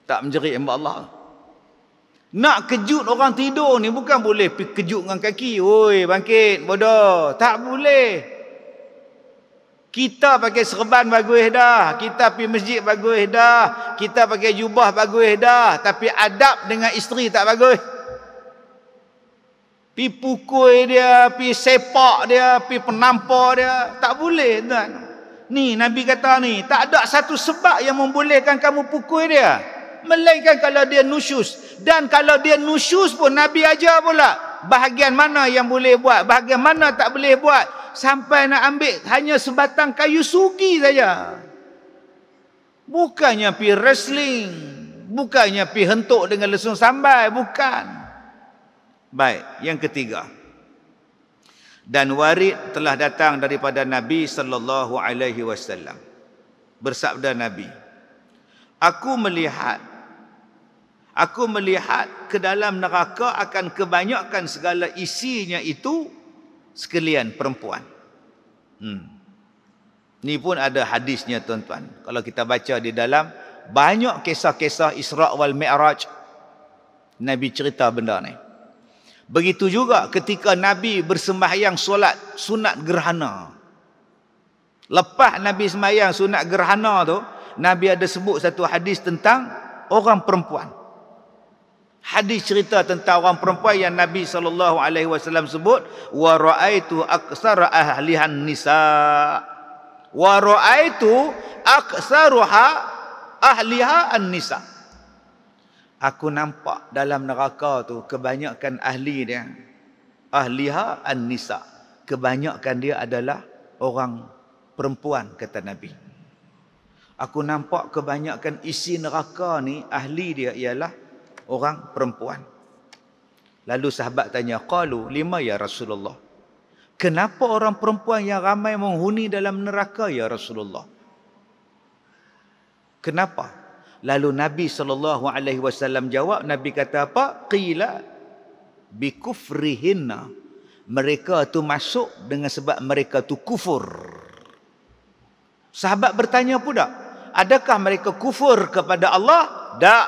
Tak menjerit hamba Allah. Nak kejut orang tidur ni bukan boleh pergi kejut dengan kaki. Oi, bangkit, bodoh. Tak boleh. Kita pakai serban bagus dah. Kita pergi masjid bagus dah. Kita pakai jubah bagus dah. Tapi adab dengan isteri tak bagus. Pergi pukul dia, pergi sepak dia, pergi penampar dia. Tak boleh tuan. Ni Nabi kata ni, tak ada satu sebab yang membolehkan kamu pukul dia. Melainkan kalau dia nusyus. Dan kalau dia nusyus pun Nabi ajar pula. Bahagian mana yang boleh buat, bahagian mana tak boleh buat. Sampai nak ambil hanya sebatang kayu sugi saja. Bukannya pergi wrestling. Bukannya pergi hentuk dengan lesung sambai. Bukan. Baik, yang ketiga. Dan warid telah datang daripada Nabi sallallahu alaihi wasallam. Bersabda Nabi, Aku melihat ke dalam neraka akan kebanyakan segala isinya itu sekalian perempuan. Ni pun ada hadisnya tuan-tuan. Kalau kita baca di dalam banyak kisah-kisah Isra' wal Mi'raj, Nabi cerita benda ni. Begitu juga ketika Nabi bersembahyang solat sunat gerhana. Lepas Nabi sembahyang sunat gerhana tu, Nabi ada sebut satu hadis tentang orang perempuan. Hadis cerita tentang orang perempuan yang Nabi SAW sebut, wa ra'aitu aksara ahlihan nisa. Wa ra'aitu aksaruha ahliha an-nisa. Aku nampak dalam neraka tu kebanyakan ahli dia, ahliha an-nisa, kebanyakan dia adalah orang perempuan, kata Nabi. Aku nampak kebanyakan isi neraka ni ahli dia ialah orang perempuan. Lalu sahabat tanya, qalu lima ya Rasulullah, kenapa orang perempuan yang ramai menghuni dalam neraka ya Rasulullah? Kenapa? Lalu Nabi SAW jawab, Nabi kata apa? Qila bikufrihinna. Mereka tu masuk dengan sebab mereka tu kufur. Sahabat bertanya pula, adakah mereka kufur kepada Allah? Tak.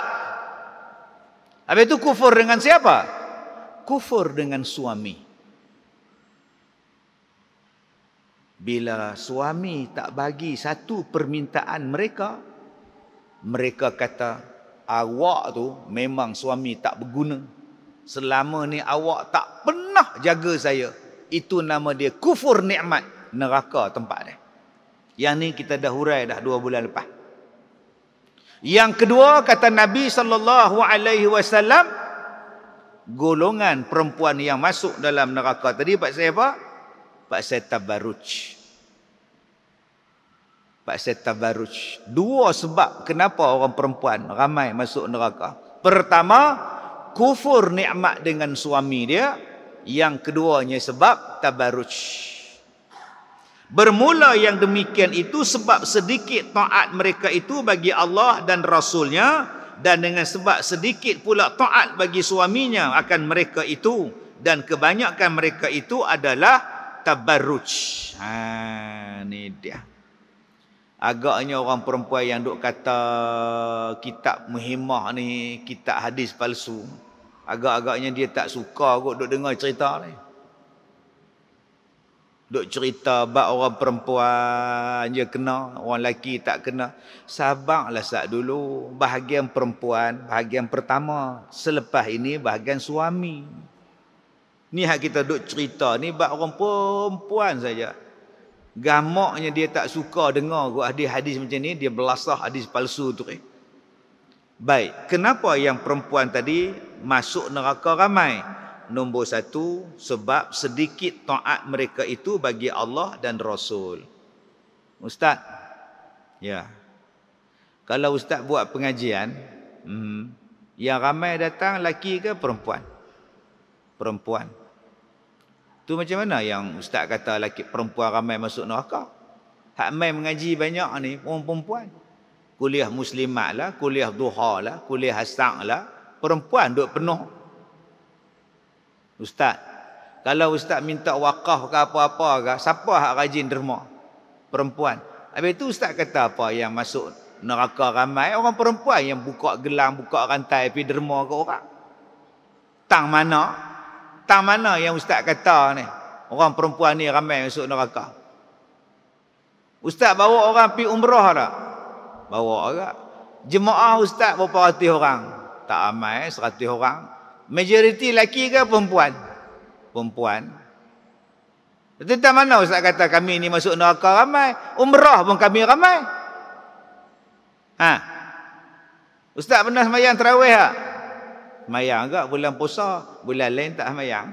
Habis itu kufur dengan siapa? Kufur dengan suami. Bila suami tak bagi satu permintaan mereka, mereka kata, awak tu memang suami tak berguna. Selama ni awak tak pernah jaga saya. Itu nama dia kufur nikmat. Neraka tempat dia. Yang ni kita dah hurai dah 2 bulan lepas. Yang kedua, kata Nabi SAW, golongan perempuan yang masuk dalam neraka tadi, pasal apa? Pasal tabarruj. Pasal tabarruj. 2 sebab kenapa orang perempuan ramai masuk neraka. Pertama, kufur nikmat dengan suami dia. Yang keduanya sebab tabarruj. Bermula yang demikian itu sebab sedikit taat mereka itu bagi Allah dan Rasulnya, dan dengan sebab sedikit pula taat bagi suaminya akan mereka itu, dan kebanyakan mereka itu adalah tabarruj. Ni dia. Agaknya orang perempuan yang duk kata kitab muhimmah ni kitab hadis palsu, agak-agaknya dia tak suka kot duk dengar cerita ni. Duk cerita bab orang perempuan je kena, orang lelaki tak kena. Sabarlah sat dulu. Bahagian perempuan, bahagian pertama. Selepas ini bahagian suami. Ni hak kita duk cerita ni bab orang perempuan saja. Gamaknya dia tak suka dengar hadis-hadis macam ni, dia belasah hadis palsu tu. Baik, kenapa yang perempuan tadi masuk neraka ramai? Nombor 1, sebab sedikit taat mereka itu bagi Allah dan Rasul. Ustaz, ya, kalau Ustaz buat pengajian, yang ramai datang lelaki ke perempuan? Perempuan. Tu macam mana yang Ustaz kata lelaki perempuan ramai masuk neraka? Hak mai mengaji banyak ni orang perempuan. Kuliah muslimat lah, kuliah duha lah, kuliah asar lah, perempuan duk penuh. Ustaz, kalau Ustaz minta wakaf ke apa-apa ke, siapa hak rajin derma? Perempuan. Habis tu Ustaz kata apa yang masuk neraka ramai? Orang perempuan yang buka gelang, buka rantai pergi derma ke orang. Tang mana? Tang mana yang Ustaz kata ni? Orang perempuan ni ramai masuk neraka. Ustaz bawa orang pergi umrah tak? Bawa agak. Jemaah Ustaz berapa ratus orang? Tak ramai, 100 orang. Majoriti lelaki ke perempuan? Perempuan. Tentang mana Ustaz kata kami ni masuk neraka ramai? Umrah pun kami ramai. Ustaz pernah sembahyang tarawih tak? Sembahyang agak bulan puasa, bulan lain tak sembahyang.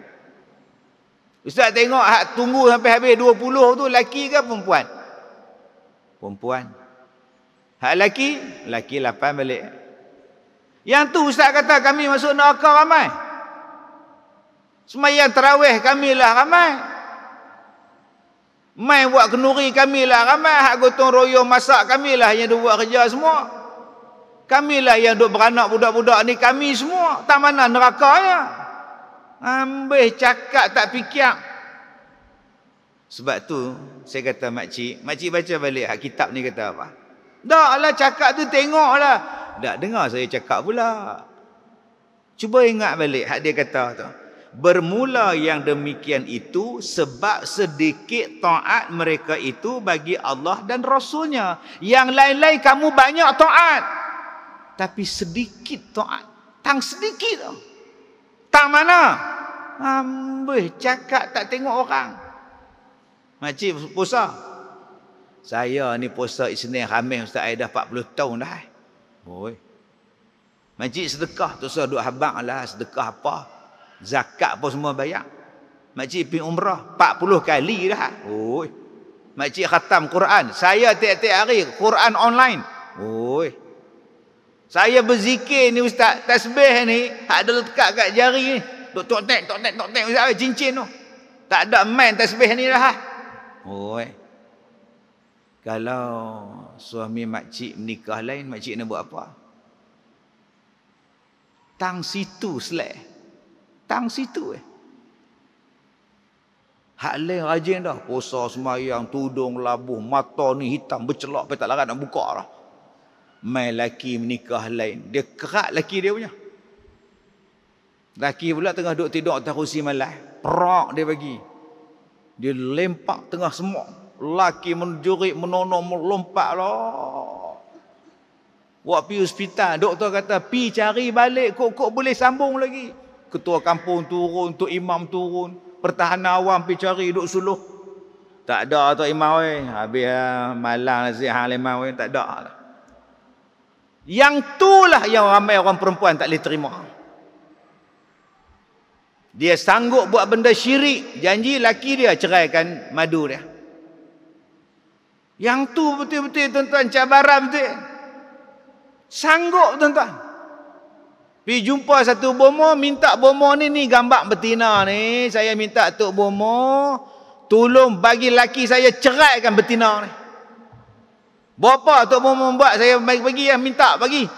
Ustaz tengok hak tunggu sampai habis 20 tu lelaki ke perempuan? Perempuan. Hak lelaki? Lelaki 8 balik. Yang tu Ustaz kata kami masuk neraka ramai. Sembahyang tarawih kami lah ramai. Main buat kenduri kami lah ramai. Hak gotong royong masak kami lah yang duk buat kerja semua. Kamilah yang duk beranak budak-budak ni, kami semua. Tak mana nerakanya. Ambil cakap tak fikir. Sebab tu saya kata makcik baca balik hak kitab ni kata apa? Taklah cakap tu tengoklah. Tak dengar saya cakap pula. Cuba ingat balik hak dia kata tu. Bermula yang demikian itu sebab sedikit taat mereka itu bagi Allah dan Rasulnya. Yang lain-lain kamu banyak taat, tapi sedikit taat. Tang sedikit tau. Tang mana? Amboi, cakap tak tengok orang. Makcik puasa. Saya ni puasa Isnin Khamis Ustaz, saya dah 40 tahun dah. Oi. Makcik sedekah tu saya duk habaq lah, sedekah apa? Zakat apa semua bayar. Makcik pergi umrah 40 kali dah. Oi. Makcik khatam Quran. Saya tiap-tiap hari Quran online. Oi. Saya berzikir ni Ustaz, tasbih ni ada lekat kat jari ni. Tok-tek Ustaz, cincin tu. Tak ada main tasbih ni dah. Oi. Kalau suami makcik menikah lain, makcik nak buat apa? Tang situ selek. Tang situ Hak lain rajin dah. Puasa semayang, tudung, labuh, mata ni hitam, bercelak, tapi tak larat nak buka dah. Mai laki menikah lain. Dia kerak laki dia punya. Laki pula tengah duduk tidur atas kursi malah. Perak dia bagi. Dia lempak tengah semua. Laki menjurik, menono, melompat lah. Buat pergi hospital. Doktor kata, pi cari balik. Kok boleh sambung lagi. Ketua kampung turun, Tok Imam turun. Pertahanan awam pergi cari, duduk suluh. Tak ada Tok Imam. Habis malang nasihat lemah. Tak ada. Yang itulah yang ramai orang perempuan tak boleh terima. Dia sanggup buat benda syirik. Janji laki dia ceraikan madu dia. Yang tu betul-betul tuan-tuan cabaran betul. Sanggup tuan-tuan. Pergi jumpa satu bomo, minta bomo ni gambar betina ni. Saya minta Tok Bomo tolong bagi laki saya ceraikan betina ni. Berapa Tok Bomo buat saya bagi minta bagi.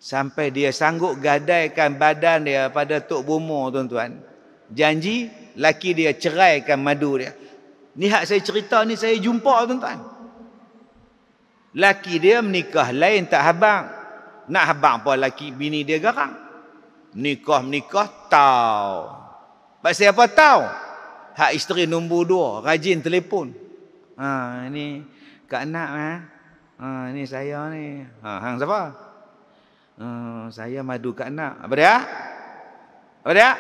Sampai dia sanggup gadaikan badan dia pada Tok Bomo tuan-tuan. Janji laki dia ceraikan madu dia. Ni hak saya cerita ni saya jumpa tuan-tuan. Laki dia menikah lain tak habang. Nak habang apa laki bini dia garang. Menikah tahu. Pasal apa tahu? Hak isteri nombor 2 rajin telefon. Ni Kak Nak ni saya ni. Hang siapa? Saya madu Kak Nak. Apa dia?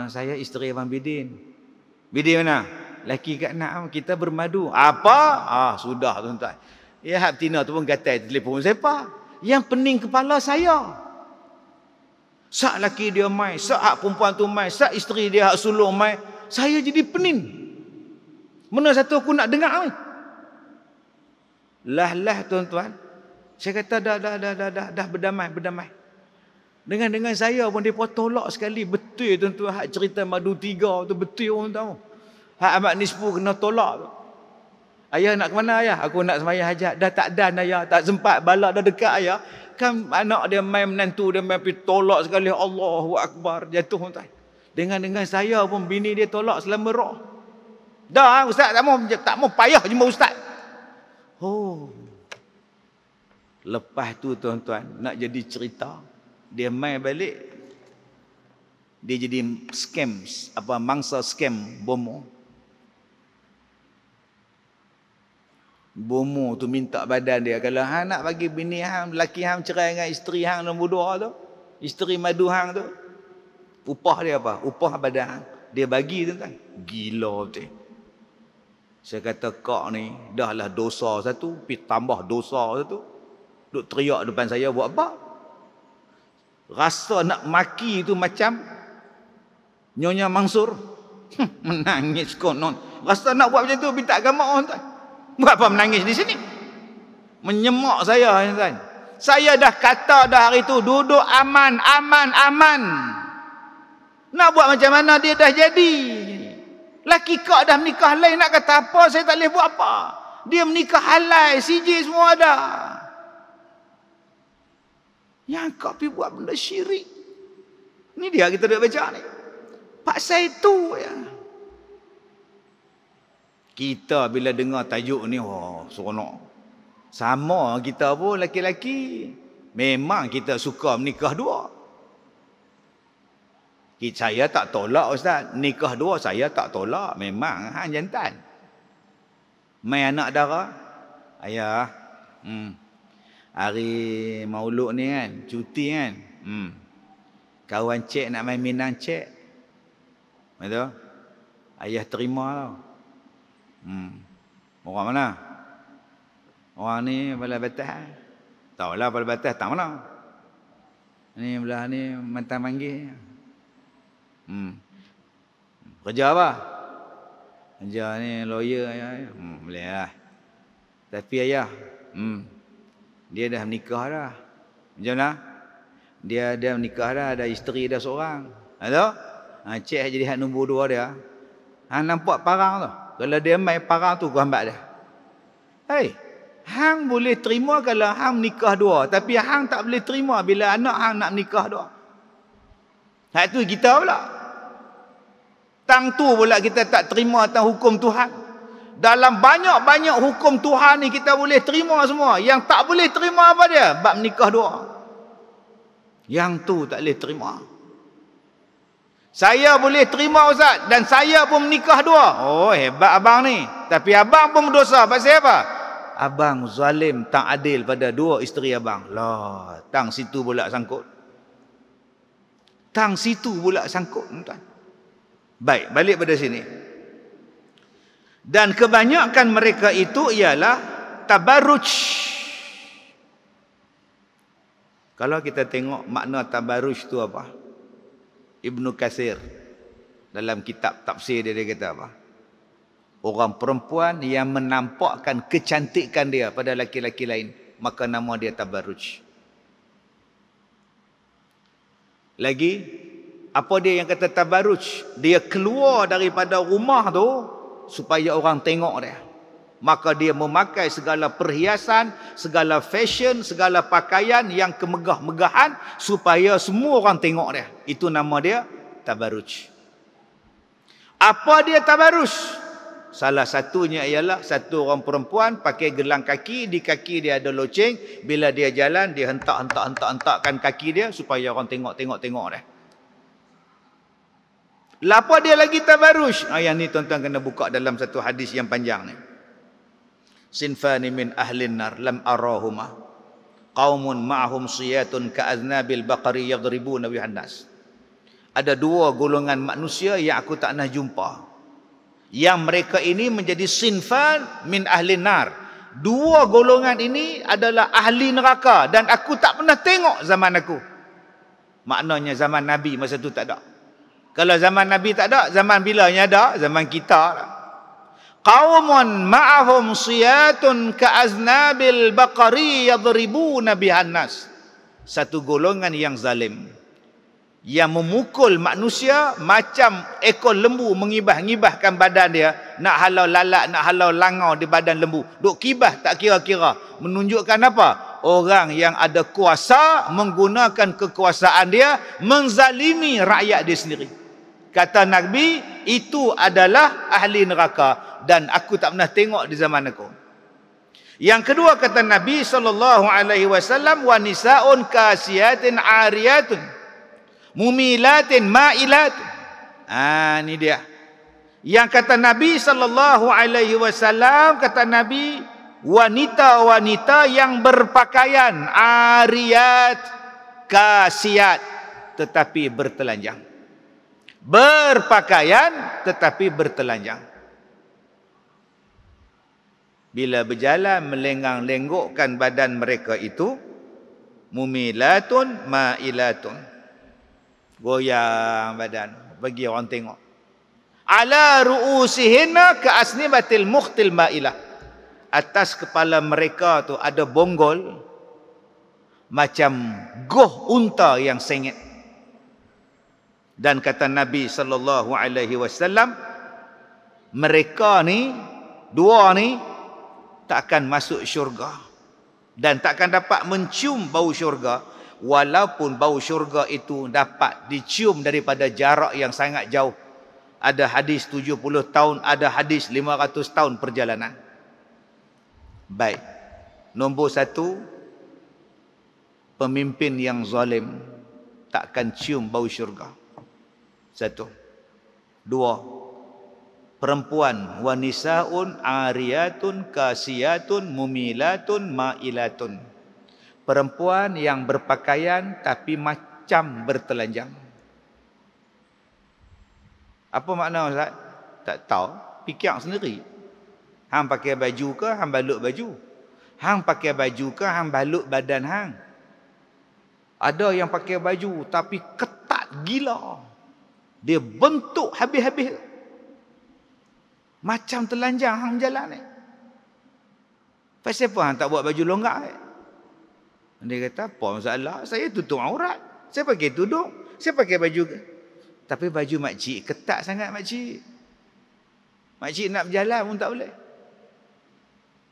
Saya isteri Abang Bidin. Bidin mana? Laki Kak Nak, kita bermadu. Apa? Sudah tuan-tuan. Ya hak betina tu pun gatai telefon siapa? Yang pening kepala saya. Sak laki dia mai, sak hak perempuan tu mai, sak isteri dia hak sulung mai. Saya jadi pening. Mana satu aku nak dengar ni? Lah tuan-tuan. Saya kata dah berdamai. Dengan saya pun dia tolak sekali. Betul tuan-tuan hak cerita madu 3 tu betul orang tahu. Hak Ahmad Nisfu kena tolak tu. Ayah nak ke mana ayah? Aku nak sembahyang hajat. Dah tak dan ayah. Tak sempat balak dah dekat ayah. Kan anak dia main menantu dia main pergi tolak sekali. Allahu Akbar. Jatuh tuan. Dengan saya pun bini dia tolak selama roh. Dah ustaz tak mau payah jumpa ustaz. Lepas tu tuan-tuan nak jadi cerita. Dia main balik. Dia jadi scam. Mangsa scam bomo. Bomo tu minta badan dia. Kalau hang nak bagi bini hang, laki hang cerai dengan isteri hang nombor 2 tu, isteri madu hang tu, upah dia apa? Upah badan hang. Dia bagi tuan-tuan. Gila betul. Saya kata kak ni dah lah dosa satu, pergi tambah dosa satu. Duk teriak depan saya buat apa? Rasa nak maki tu macam Nyonya Mansur. Menangis konon. Rasa nak buat macam tu minta agama orang tuan. Buat apa menangis di sini? Menyemak saya tuan. Saya dah kata dah hari tu duduk aman. Nak buat macam mana dia dah jadi. Laki kak dah menikah lain nak kata apa, saya tak boleh buat apa. Dia menikah halal, CJ semua ada. Yang kak pergi buat benda syirik. Ni dia kita duduk baca ni. Paksa itu ya. Kita bila dengar tajuk ni, seronok. Sama kita pun laki-laki. Memang kita suka menikah 2. Saya tak tolak ustaz. Nikah 2 saya tak tolak. Memang hang jantan. Mai anak dara. Ayah. Hari Maulud ni kan, cuti kan. Kawan cik nak main Minang cik. Betul? Ayah terima tau. Orang mana? Orang ni Balai Batas. Tahulah Balai Batas tak mana. Ni belah ni mantan manggil. Kerja apa? Kerja ni lawyer ayah. Boleh lah. Tapi ayah, dia dah menikah dah. Macam mana? Dia dah menikah dah, ada isteri dah seorang. Ada? Cik jadi hak nombor 2 dia. Hang nampak parang tu. Kalau dia main parang tu, gua ambil dia. Hei, hang boleh terima kalau hang menikah 2. Tapi hang tak boleh terima bila anak hang nak menikah 2. Hak tu kita pula. Tang tu pula kita tak terima tentang hukum Tuhan. Dalam banyak-banyak hukum Tuhan ni kita boleh terima semua. Yang tak boleh terima apa dia? Bab menikah 2. Yang tu tak boleh terima. Saya boleh terima Ustaz, dan saya pun menikah 2. Oh, hebat abang ni. Tapi abang pun berdosa. Pasal apa? Abang zalim, tak adil pada 2 isteri abang. Lah, tang situ pula sangkut. Tang situ pula sangkut, tuan. Baik, balik pada sini. Dan kebanyakan mereka itu ialah tabarruj. Kalau kita tengok makna tabarruj tu apa? Ibnu Katsir dalam kitab tafsir dia kata apa? Orang perempuan yang menampakkan kecantikan dia pada laki-laki lain, maka nama dia tabarruj. Lagi, apa dia yang kata tabarruj? Dia keluar daripada rumah tu supaya orang tengok dia. Maka dia memakai segala perhiasan, segala fashion, segala pakaian yang kemegah-megahan supaya semua orang tengok dia. Itu nama dia tabarruj. Apa dia tabarruj? Salah satunya ialah satu orang perempuan pakai gelang kaki, di kaki dia ada loceng, bila dia jalan dia hentak-hentakkan kaki dia supaya orang tengok dia. Lapa dia lagi tabarruj? Yang ni tuan-tuan kena buka dalam satu hadis yang panjang ni. Sinfani min ahlin nar lam arahuma qaumun ma'hum siyatun ka'aznabil baqari yadribuna bihan nas. Ada 2 golongan manusia yang aku tak pernah jumpa, yang mereka ini menjadi sinfan min ahlin nar. 2 golongan ini adalah ahli neraka dan aku tak pernah tengok zaman aku. Maknanya zaman Nabi masa tu tak ada. Kalau zaman Nabi tak ada, zaman bilanya ada? Zaman kita lah. Qaumun ma'ahum siyatun ka'aznabil baqari yadribuna bihan nas. Satu golongan yang zalim, yang memukul manusia macam ekor lembu mengibah-ngibahkan badan dia, nak halau lalat, nak halau langau di badan lembu. Duk kibah tak kira-kira. Menunjukkan apa? Orang yang ada kuasa menggunakan kekuasaan dia menzalimi rakyat dia sendiri. Kata Nabi, itu adalah ahli neraka dan aku tak pernah tengok di zaman aku. Yang kedua kata Nabi SAW, wa nisaun kasiyatin ariyatun mumilatin ma'ilatun. Ni dia. Yang kata Nabi SAW, kata Nabi, wanita-wanita yang berpakaian ariyat, kasiyat, tetapi bertelanjang. Berpakaian tetapi bertelanjang. Bila berjalan melenggang-lenggokkan badan mereka itu, mumilatun ma'ilatun. Goyang badan bagi orang tengok. Ala ru'usihinna ka'asnibatil mukhtil ma'ilah. Atas kepala mereka tu ada bonggol macam goh unta yang sengit. Dan kata Nabi SAW, mereka ni, 2 ni takkan masuk syurga dan takkan dapat mencium bau syurga, walaupun bau syurga itu dapat dicium daripada jarak yang sangat jauh. Ada hadis 70 tahun, ada hadis 500 tahun perjalanan. Baik. Nombor 1, pemimpin yang zalim takkan cium bau syurga. 1. 2. Perempuan wanisaun ariyatun kasiyatun mumilatun ma'ilatun. perempuan yang berpakaian tapi macam bertelanjang. Apa makna Ustaz? Tak tahu, fikir sendiri. Hang pakai baju ke, hang balut baju? Hang pakai baju ke, hang balut badan hang? Ada yang pakai baju tapi ketat gila. Dia bentuk habis-habis. Macam telanjang hang jalan ni. Pasal apa hang tak buat baju longgar? Dia kata, apa masalah? Saya tutup aurat. Saya pakai tudung. Saya pakai baju. Tapi baju makcik ketat sangat makcik. Makcik nak berjalan pun tak boleh.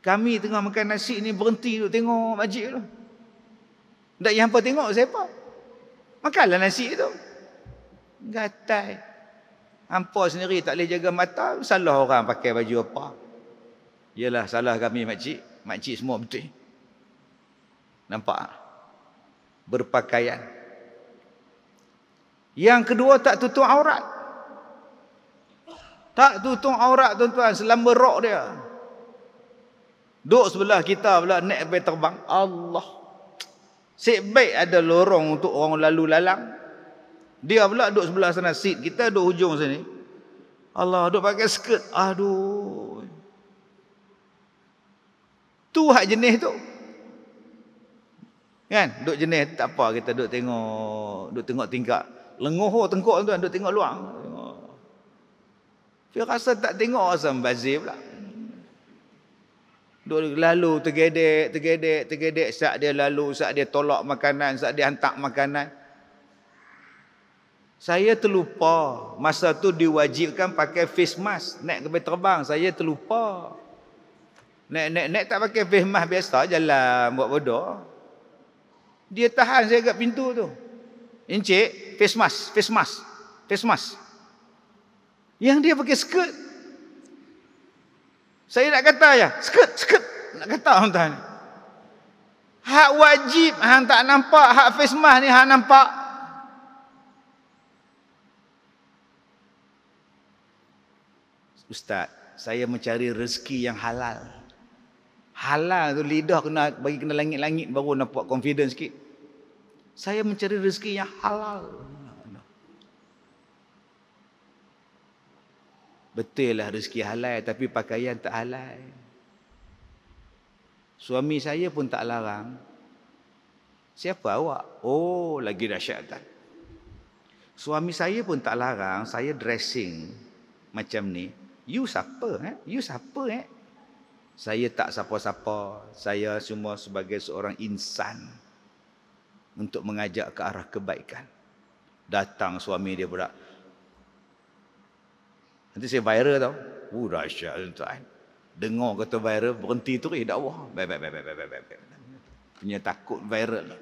Kami tengah makan nasi ni berhenti duk tengok makcik tu. Tak yang apa tengok siapa? Makanlah nasi tu. Gatai. Hampa sendiri tak boleh jaga mata. Salah orang pakai baju apa. Yalah salah kami makcik. Makcik semua betul. Nampak? Berpakaian. Yang kedua tak tutup aurat. Tak tutup aurat tuan-tuan selama rok dia. Duduk sebelah kita pula naik sampai terbang. Allah. Sebaik ada lorong untuk orang lalu lalang. Dia pula duduk sebelah sana seat. Kita duduk hujung sini. Allah duduk pakai skirt. Aduh. Tu hak jenis tu. Kan? Duduk jenis tak apa kita duduk tengok tingkap. Lengoh tengkok tuan duduk tengok luar. Dia rasa tak tengok rasa membazir pula. Duduk lalu tergedek. Saat dia lalu, saat dia tolak makanan, saat dia hantar makanan. Saya terlupa. Masa tu diwajibkan pakai face mask. Naik kapal terbang. Saya terlupa. Naik tak pakai face mask biasa. Jalan buat bodoh. Dia tahan saya kat pintu tu. Encik, face mask. Yang dia pakai skirt. Saya nak kata je, skirt. Nak kata tuan-tuan. Hak wajib, hang tak nampak. Hak face mask ni hang nampak. Ustaz, saya mencari rezeki yang halal. Halal tu lidah kena langit-langit baru nampak confidence sikit. Saya mencari rezeki yang halal. Betul lah rezeki halal tapi pakaian tak halal. Suami saya pun tak larang. Siapa awak? Oh, lagi dahsyat tak? Suami saya pun tak larang saya dressing macam ni. You siapa? You siapa? Saya tak siapa-siapa. Saya cuma sebagai seorang insan untuk mengajak ke arah kebaikan. Datang suami dia pula. Nanti saya viral tau. Dahsyat tuan. Dengar kata viral, berhenti tu dakwah. Baik. Punya takut viral.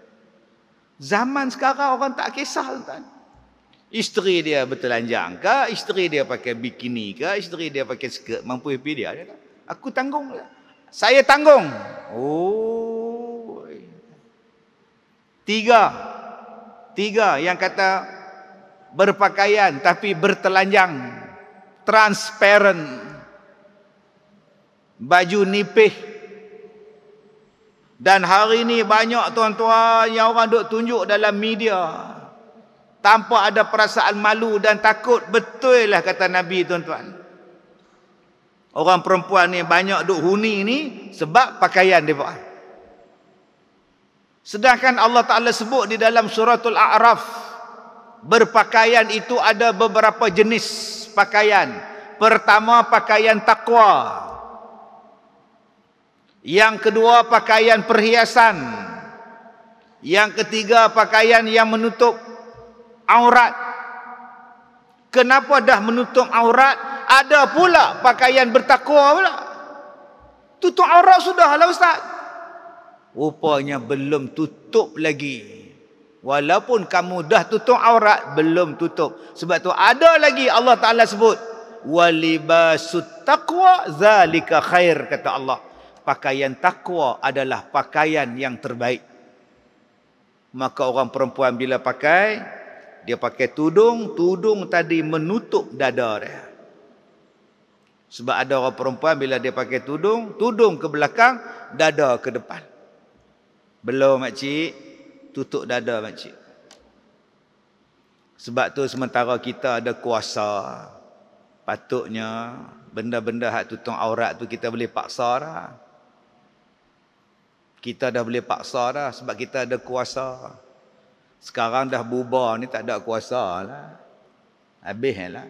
Zaman sekarang orang tak kisah tuan. Isteri dia bertelanjang ke, isteri dia pakai bikini ke, isteri dia pakai skirt, mampu happy dia. Dia kata, aku tanggung. Saya tanggung. Oh. Tiga yang kata berpakaian tapi bertelanjang. Transparent. Baju nipih. Dan hari ini banyak tuan-tuan yang orang duk tunjuk dalam media. Tanpa ada perasaan malu dan takut. Betul lah kata Nabi tuan-tuan. Orang perempuan ni banyak duk huni ni sebab pakaian dia buat. Sedangkan Allah Ta'ala sebut di dalam suratul A'raf. Berpakaian itu ada beberapa jenis pakaian. Pertama pakaian takwa. Yang kedua pakaian perhiasan. Yang ketiga pakaian yang menutup aurat. Kenapa dah menutup aurat? Ada pula pakaian bertakwa pula. Tutup aurat sudah lah Ustaz. Rupanya belum tutup lagi. Walaupun kamu dah tutup aurat, belum tutup. Sebab tu ada lagi Allah Ta'ala sebut. Walibasut taqwa zalika khair, kata Allah. Pakaian takwa adalah pakaian yang terbaik. Maka orang perempuan bila pakai, dia pakai tudung. Tudung tadi menutup dada dia. Sebab ada orang perempuan bila dia pakai tudung, tudung ke belakang, dada ke depan. Belum makcik, tutup dada makcik. Sebab tu sementara kita ada kuasa, patutnya benda-benda hak tutup aurat tu kita boleh paksa dah. Kita dah boleh paksa dah sebab kita ada kuasa. Sekarang dah bubar ni tak ada kuasa lah. Habis lah.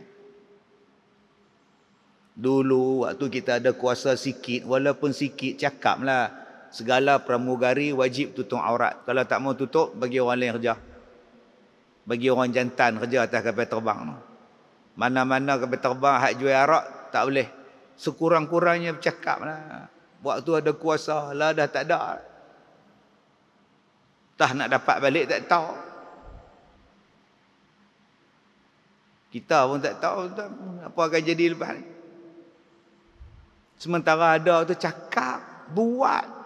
Dulu waktu kita ada kuasa sikit, walaupun sikit, cakap lah. Segala pramugari wajib tutup aurat. Kalau tak mau tutup, bagi orang lain kerja. Bagi orang jantan kerja atas kapal terbang. Mana-mana kapal terbang hak jual arak, tak boleh. Sekurang-kurangnya bercakap lah. Waktu ada kuasa, lah dah tak ada. Tah nak dapat balik tak tahu. Kita pun tak tahu apa akan jadi lepas ni. Sementara ada tu cakap, buat.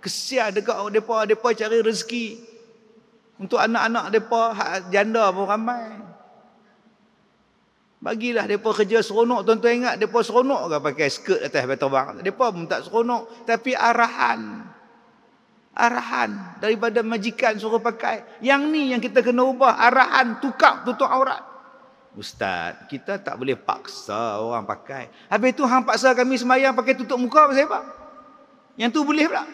Kesian dekat mereka cari rezeki. Untuk anak-anak mereka, hak janda pun ramai. Bagilah mereka kerja seronok. Tuan-tuan ingat, mereka seronok ke pakai skirt atas kapal terbang? Mereka pun tak seronok. Tapi arahan daripada majikan suruh pakai. Yang ni yang kita kena ubah. Arahan, tukar, tutup aurat. Ustaz, kita tak boleh paksa orang pakai. Habis tu hang paksa kami sembahyang pakai tutup muka pasal apa? Yang tu boleh pula.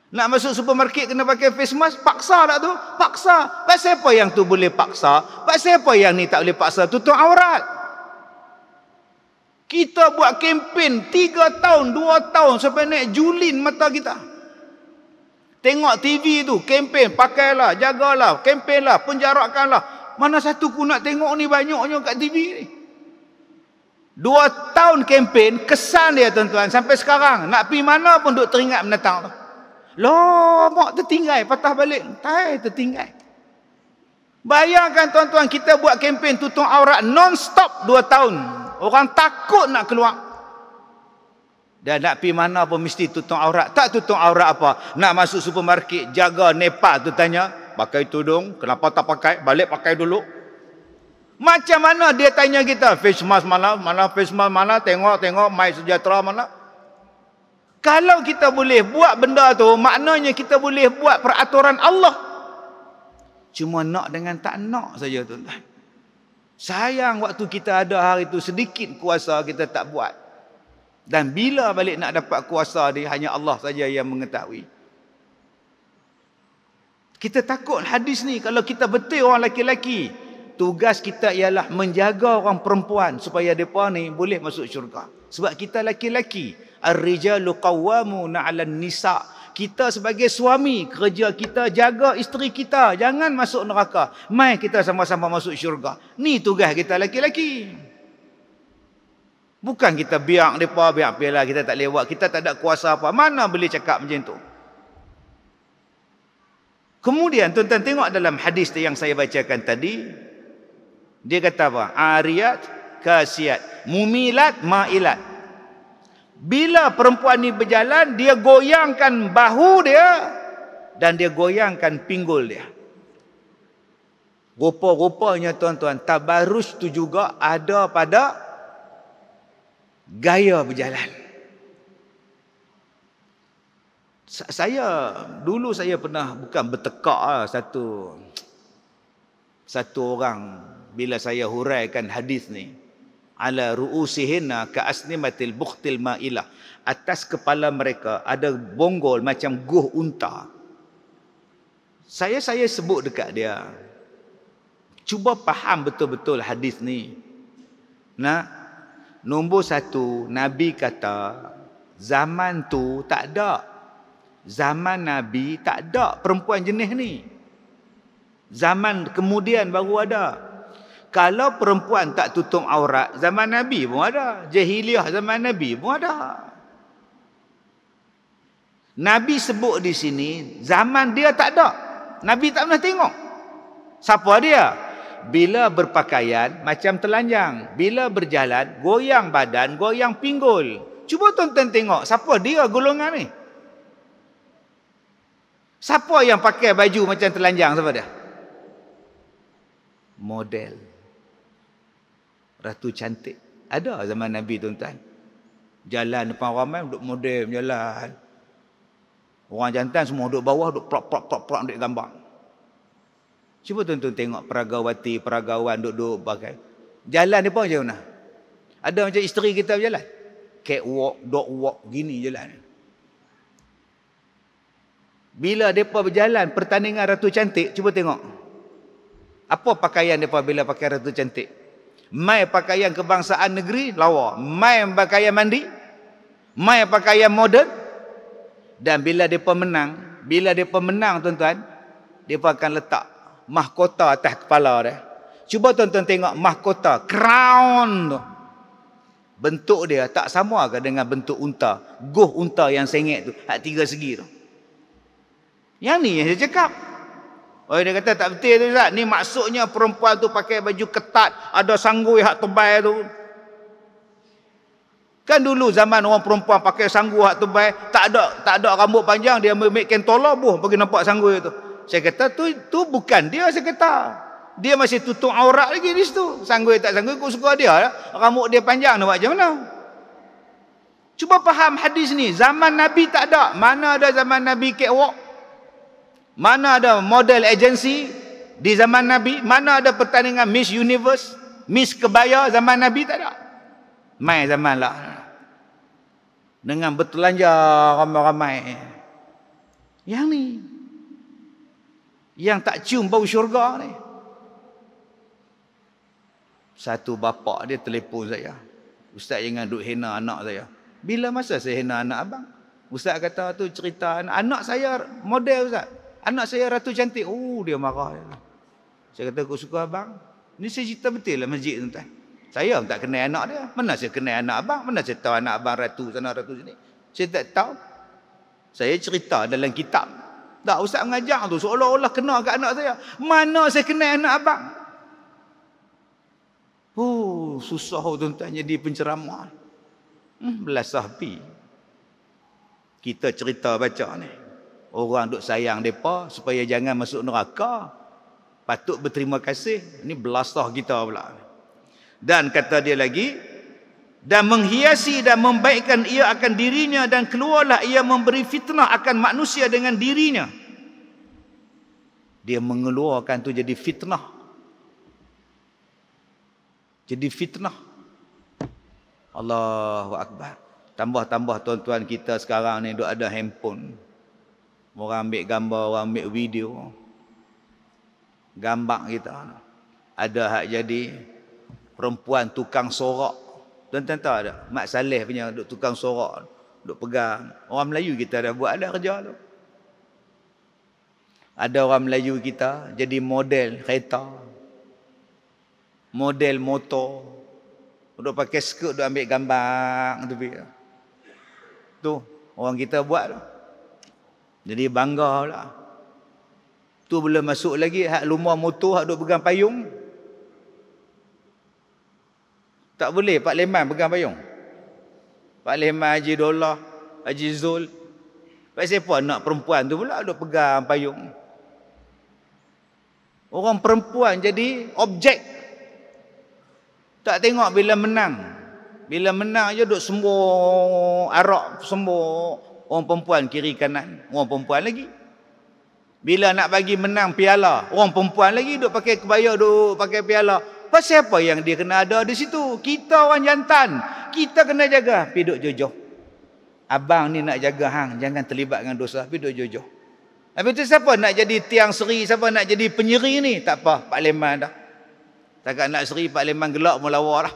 Nak masuk supermarket kena pakai face mask, paksa tak tu? Paksa. Pasal apa yang tu boleh paksa? Pasal apa yang ni tak boleh paksa? Tutup aurat. Kita buat kempen 3 tahun, 2 tahun sampai naik julin mata kita. Tengok TV tu, kempen, pakailah, jagalah, kempenlah, penjarakanlah. Mana satu pun nak tengok ni banyaknya kat TV ni. 2 tahun kempen, kesan dia tuan-tuan. Sampai sekarang, nak pergi mana pun duk teringat menatang tu. Lomak tertinggal, patah balik. Tertinggal. Bayangkan tuan-tuan, kita buat kempen tutup aurat non-stop 2 tahun. Orang takut nak keluar. Dan nak pergi mana pun mesti tutup aurat. Tak tutup aurat apa? Nak masuk supermarket, jaga Nepal tu tanya. Pakai tudung, kenapa tak pakai? Balik pakai dulu. Macam mana dia tanya kita? Face mask mana? Mana face mask mana? Tengok, My Sejahtera mana? Kalau kita boleh buat benda tu, maknanya kita boleh buat peraturan Allah. Cuma nak dengan tak nak saja tuan-tuan. Sayang waktu kita ada hari itu sedikit kuasa kita tak buat. Dan bila balik nak dapat kuasa dia, hanya Allah saja yang mengetahui. Kita takut hadis ni. Kalau kita betul orang lelaki-lelaki, tugas kita ialah menjaga orang perempuan supaya mereka ni boleh masuk syurga. Sebab kita lelaki-lelaki, ar-rijalu qawwamuna 'alan nisa. Kita sebagai suami, kerja kita jaga isteri kita, jangan masuk neraka. Mai kita sama-sama masuk syurga. Ni tugas kita lelaki-lelaki. Bukan kita biar mereka, biarlah kita tak lewat, kita tak ada kuasa apa. Mana boleh cakap macam tu? Kemudian tuan-tuan tengok dalam hadis yang saya bacakan tadi. Dia kata apa? Ariyat, kasiat, mumilat, mailat. Bila perempuan ni berjalan, dia goyangkan bahu dia dan dia goyangkan pinggul dia. Rupa-rupanya tuan-tuan, tabarruj tu juga ada pada gaya berjalan. Dulu saya pernah bukan bertekak lah, satu orang bila saya huraikan hadis ni, ala ru'usihinna ka asnimatil bukhtil ma'ilah, atas kepala mereka ada bonggol macam guh unta. Saya sebut dekat dia, cuba faham betul-betul hadis ni. Nah, nombor 1, Nabi kata zaman tu tak ada. Zaman Nabi tak ada perempuan jenis ni. Zaman kemudian baru ada. Kalau perempuan tak tutup aurat, zaman Nabi pun ada. Jahiliah zaman Nabi pun ada. Nabi sebut di sini, zaman dia tak ada. Nabi tak pernah tengok. Siapa dia? Bila berpakaian macam telanjang. Bila berjalan, goyang badan, goyang pinggul. Cuba tuan-tuan tengok, siapa dia golongan ni? Siapa yang pakai baju macam telanjang? Siapa dia? Model. Ratu cantik. Ada zaman Nabi tuan-tuan. Jalan depan ramai, duduk model berjalan. Orang jantan semua duduk bawah, duduk plak duduk gambar. Cuba tuan-tuan tengok peragawati, peragawan duduk pakai. Jalan dia pun macam mana? Ada macam isteri kita berjalan. Catwalk, dog walk, gini jalan. Bila mereka berjalan pertandingan Ratu Cantik, cuba tengok. Apa pakaian mereka bila pakai Ratu Cantik? Mai pakaian kebangsaan negeri, lawa. Mai pakaian mandi. Mai pakaian moden. Dan bila mereka menang tuan-tuan, mereka akan letak mahkota atas kepala dia. Cuba tuan-tuan tengok mahkota, crown tu. Bentuk dia tak sama ke dengan bentuk unta? Goh unta yang sengit tu, hak 3 segi tu. Yang ni yang saya cakap. Oh, dia kata tak betul tu Ustaz. Ni maksudnya perempuan tu pakai baju ketat, ada sanggui hak tebal tu. Kan dulu zaman orang perempuan pakai sanggui hak tebal, tak ada rambut panjang, dia ambil kentola buh bagi nampak sanggui tu. Saya kata tu bukan dia, saya kata. Dia masih tutup aurat lagi di situ. Sanggui tak sanggui, aku suka dia lah. Rambut dia panjang, nak buat macam mana? Cuba faham hadis ni. Zaman Nabi tak ada. Mana ada zaman Nabi catwalk? Mana ada model agency di zaman Nabi? Mana ada pertandingan Miss Universe? Miss Kebaya zaman Nabi? Tak ada. Mai zaman lah. Dengan bertelanjang ramai-ramai. Yang ni. Yang tak cium bau syurga ni. Satu bapa dia telefon saya. Ustaz jangan duk hina anak saya. Bila masa saya hina anak abang? Ustaz kata tu cerita anak saya model Ustaz. Anak saya Ratu Cantik. Oh, dia marah. Saya kata aku suka abang. Ni saya cerita betul lah masjid tuan. Saya tak kenal anak dia. Mana saya kenal anak abang? Mana saya tahu anak abang Ratu sana Ratu sini? Saya tak tahu. Saya cerita dalam kitab. Tak, Ustaz mengajar tu seolah-olah kenal kat anak saya. Mana saya kenal anak abang? Oh, susah tuan-tuan jadi penceramah. Belasah pi. Kita cerita baca ni. Orang duk sayang mereka supaya jangan masuk neraka. Patut berterima kasih. Ini belasah kita pula. Dan kata dia lagi, dan menghiasi dan membaikkan ia akan dirinya, dan keluarlah ia memberi fitnah akan manusia dengan dirinya. Dia mengeluarkan tu jadi fitnah. Jadi fitnah. Allahu Akbar. Tambah-tambah tuan-tuan kita sekarang ni duk ada handphone. Orang ambil gambar, orang ambil video. Gambar kita. Ada hak jadi perempuan tukang sorak. Tuan-tuan tahu tak? Mak Saleh punya duk tukang sorak. Duk pegang. Orang Melayu kita dah buat ada kerja tu. Ada orang Melayu kita jadi model kereta. Model motor. Duk pakai skirt, duk ambil gambar tu. Orang kita buat tu. Jadi bangga lah. Tu belum masuk lagi hak lumah motor hak duk pegang payung. Tak boleh Pak Leman pegang payung. Pak Leman, Haji Dollah, Haji Zul. Pak siapa nak perempuan tu pula duk pegang payung. Orang perempuan jadi objek. Tak tengok bila menang. Bila menang je duk sembuh arak, sembuh orang perempuan kiri kanan. Orang perempuan lagi. Bila nak bagi menang piala, orang perempuan lagi duk pakai kebaya, duk pakai piala. Pasal apa yang dia kena ada di situ? Kita orang jantan. Kita kena jaga. Pergi duk jojoh. Abang ni nak jaga hang. Jangan terlibat dengan dosa. Pergi duk jojoh. Habis tu siapa nak jadi tiang seri? Siapa nak jadi penyeri ni? Tak apa. Pak Leman dah. Takkan nak seri Pak Leman gelak melawa dah.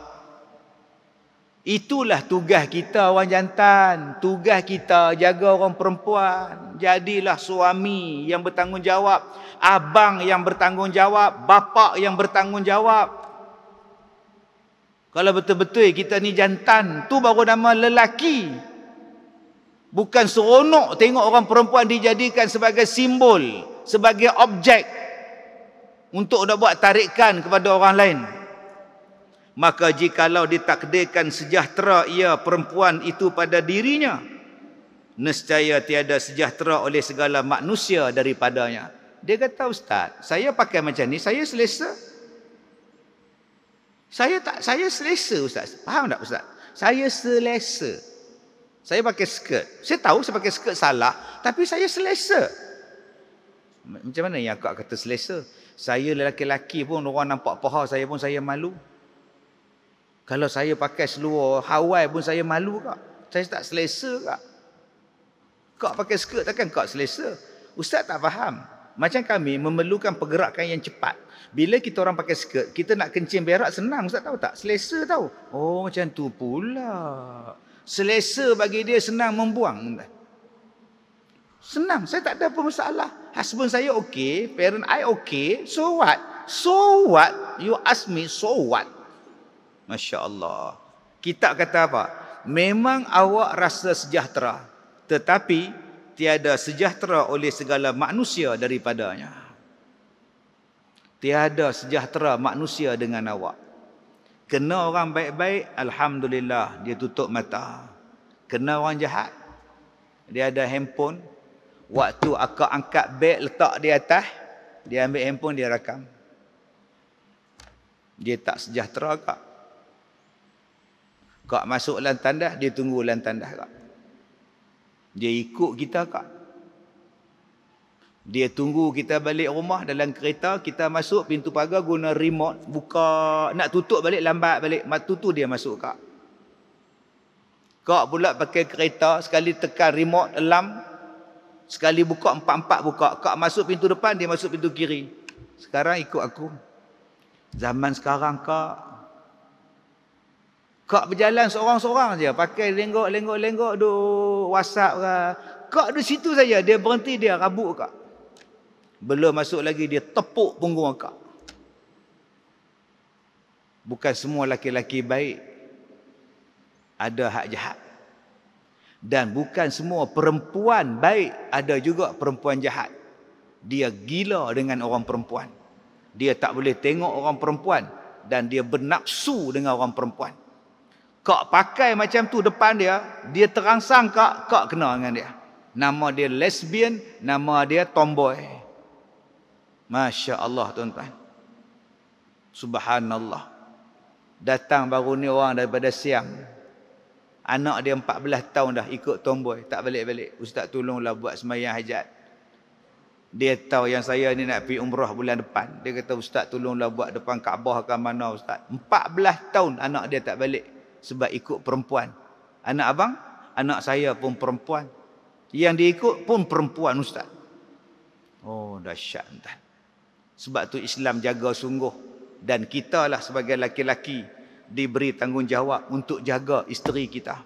Itulah tugas kita orang jantan. Tugas kita jaga orang perempuan. Jadilah suami yang bertanggungjawab. Abang yang bertanggungjawab. Bapa yang bertanggungjawab. Kalau betul-betul kita ni jantan, tu baru nama lelaki. Bukan seronok tengok orang perempuan dijadikan sebagai simbol, sebagai objek untuk nak buat tarikan kepada orang lain. Maka jikalau ditakdirkan sejahtera ia perempuan itu pada dirinya, nescaya tiada sejahtera oleh segala manusia daripadanya. Dia kata, Ustaz, saya pakai macam ni, saya selesa. Saya selesa, Ustaz. Faham tak, Ustaz? Saya selesa. Saya pakai skirt. Saya tahu saya pakai skirt salah, tapi saya selesa. Macam mana yang akak kata selesa? Saya lelaki-lelaki pun orang nampak paha saya pun saya malu. Kalau saya pakai seluar Hawaii pun saya malu kak. Saya tak selesa kak. Kak pakai skirt takkan kak selesa? Ustaz tak faham. Macam kami memerlukan pergerakan yang cepat. Bila kita orang pakai skirt, kita nak kencing berak senang, Ustaz tahu tak? Selesa tahu. Oh macam tu pula. Selesa bagi dia senang membuang. Senang, saya tak ada apa masalah. Husband saya okey, parent I okey. So what? So what? You ask me, so what? Masya Allah. Kitab kata apa? Memang awak rasa sejahtera, tetapi tiada sejahtera oleh segala manusia daripadanya. Tiada sejahtera manusia dengan awak. Kena orang baik-baik, alhamdulillah dia tutup mata. Kena orang jahat, dia ada handphone. Waktu akak angkat beg letak di atas, dia ambil handphone dia rakam. Dia tak sejahtera kak. Kak masuk dalam tandas, dia tunggu dalam tandas kak. Dia ikut kita kak. Dia tunggu kita balik rumah dalam kereta, kita masuk pintu pagar guna remote, buka, nak tutup balik lambat balik, tutup dia masuk kak. Kak pula pakai kereta, sekali tekan remote alarm, sekali buka, empat-empat buka. Kak masuk pintu depan, dia masuk pintu kiri. Sekarang ikut aku. Zaman sekarang Kak berjalan seorang-seorang je. Pakai lenggok duk WhatsApp ke. Kak di situ saja. Dia berhenti, dia rabuk kak. Belum masuk lagi, dia tepuk punggung kak. Bukan semua laki-laki baik ada hak jahat. Dan bukan semua perempuan baik ada juga perempuan jahat. Dia gila dengan orang perempuan. Dia tak boleh tengok orang perempuan. Dan dia bernafsu dengan orang perempuan. Kak pakai macam tu depan dia, dia terangsang kak kena dengan dia. Nama dia lesbian, nama dia tomboy. Masya Allah tuan-tuan. Subhanallah. Datang baru ni orang daripada Siam. Anak dia 14 tahun dah ikut tomboy, tak balik-balik. Ustaz tolonglah buat sembahyang hajat. Dia tahu yang saya ni nak pergi umrah bulan depan. Dia kata ustaz tolonglah buat depan Kaabah ke mana ustaz. 14 tahun anak dia tak balik sebab ikut perempuan. Anak abang, anak saya pun perempuan. Yang dia ikut pun perempuan ustaz. Oh dahsyat tuan. Sebab tu Islam jaga sungguh. Dan kita lah sebagai laki-laki diberi tanggungjawab untuk jaga isteri kita,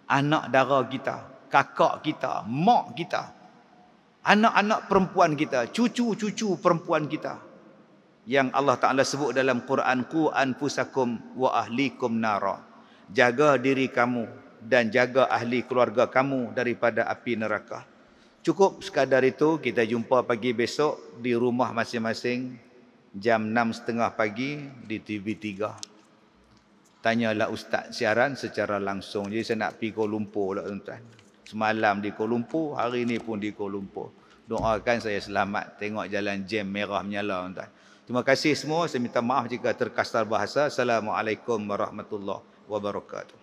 anak dara kita, kakak kita, mak kita, anak-anak perempuan kita, cucu-cucu perempuan kita. Yang Allah Ta'ala sebut dalam Quran, Qu anfusakum wa ahlikum nara. Jaga diri kamu dan jaga ahli keluarga kamu daripada api neraka. Cukup sekadar itu. Kita jumpa pagi besok di rumah masing-masing jam 6.30 pagi di TV3. Tanyalah Ustaz siaran secara langsung. Jadi saya nak pergi Kuala Lumpur lah tuan-tuan. Semalam di Kuala Lumpur, hari ni pun di Kuala Lumpur. Doakan saya selamat tengok jalan jam merah menyala tuan-tuan. Terima kasih semua. Saya minta maaf jika terkasar bahasa. Assalamualaikum warahmatullahi wabarakatuh.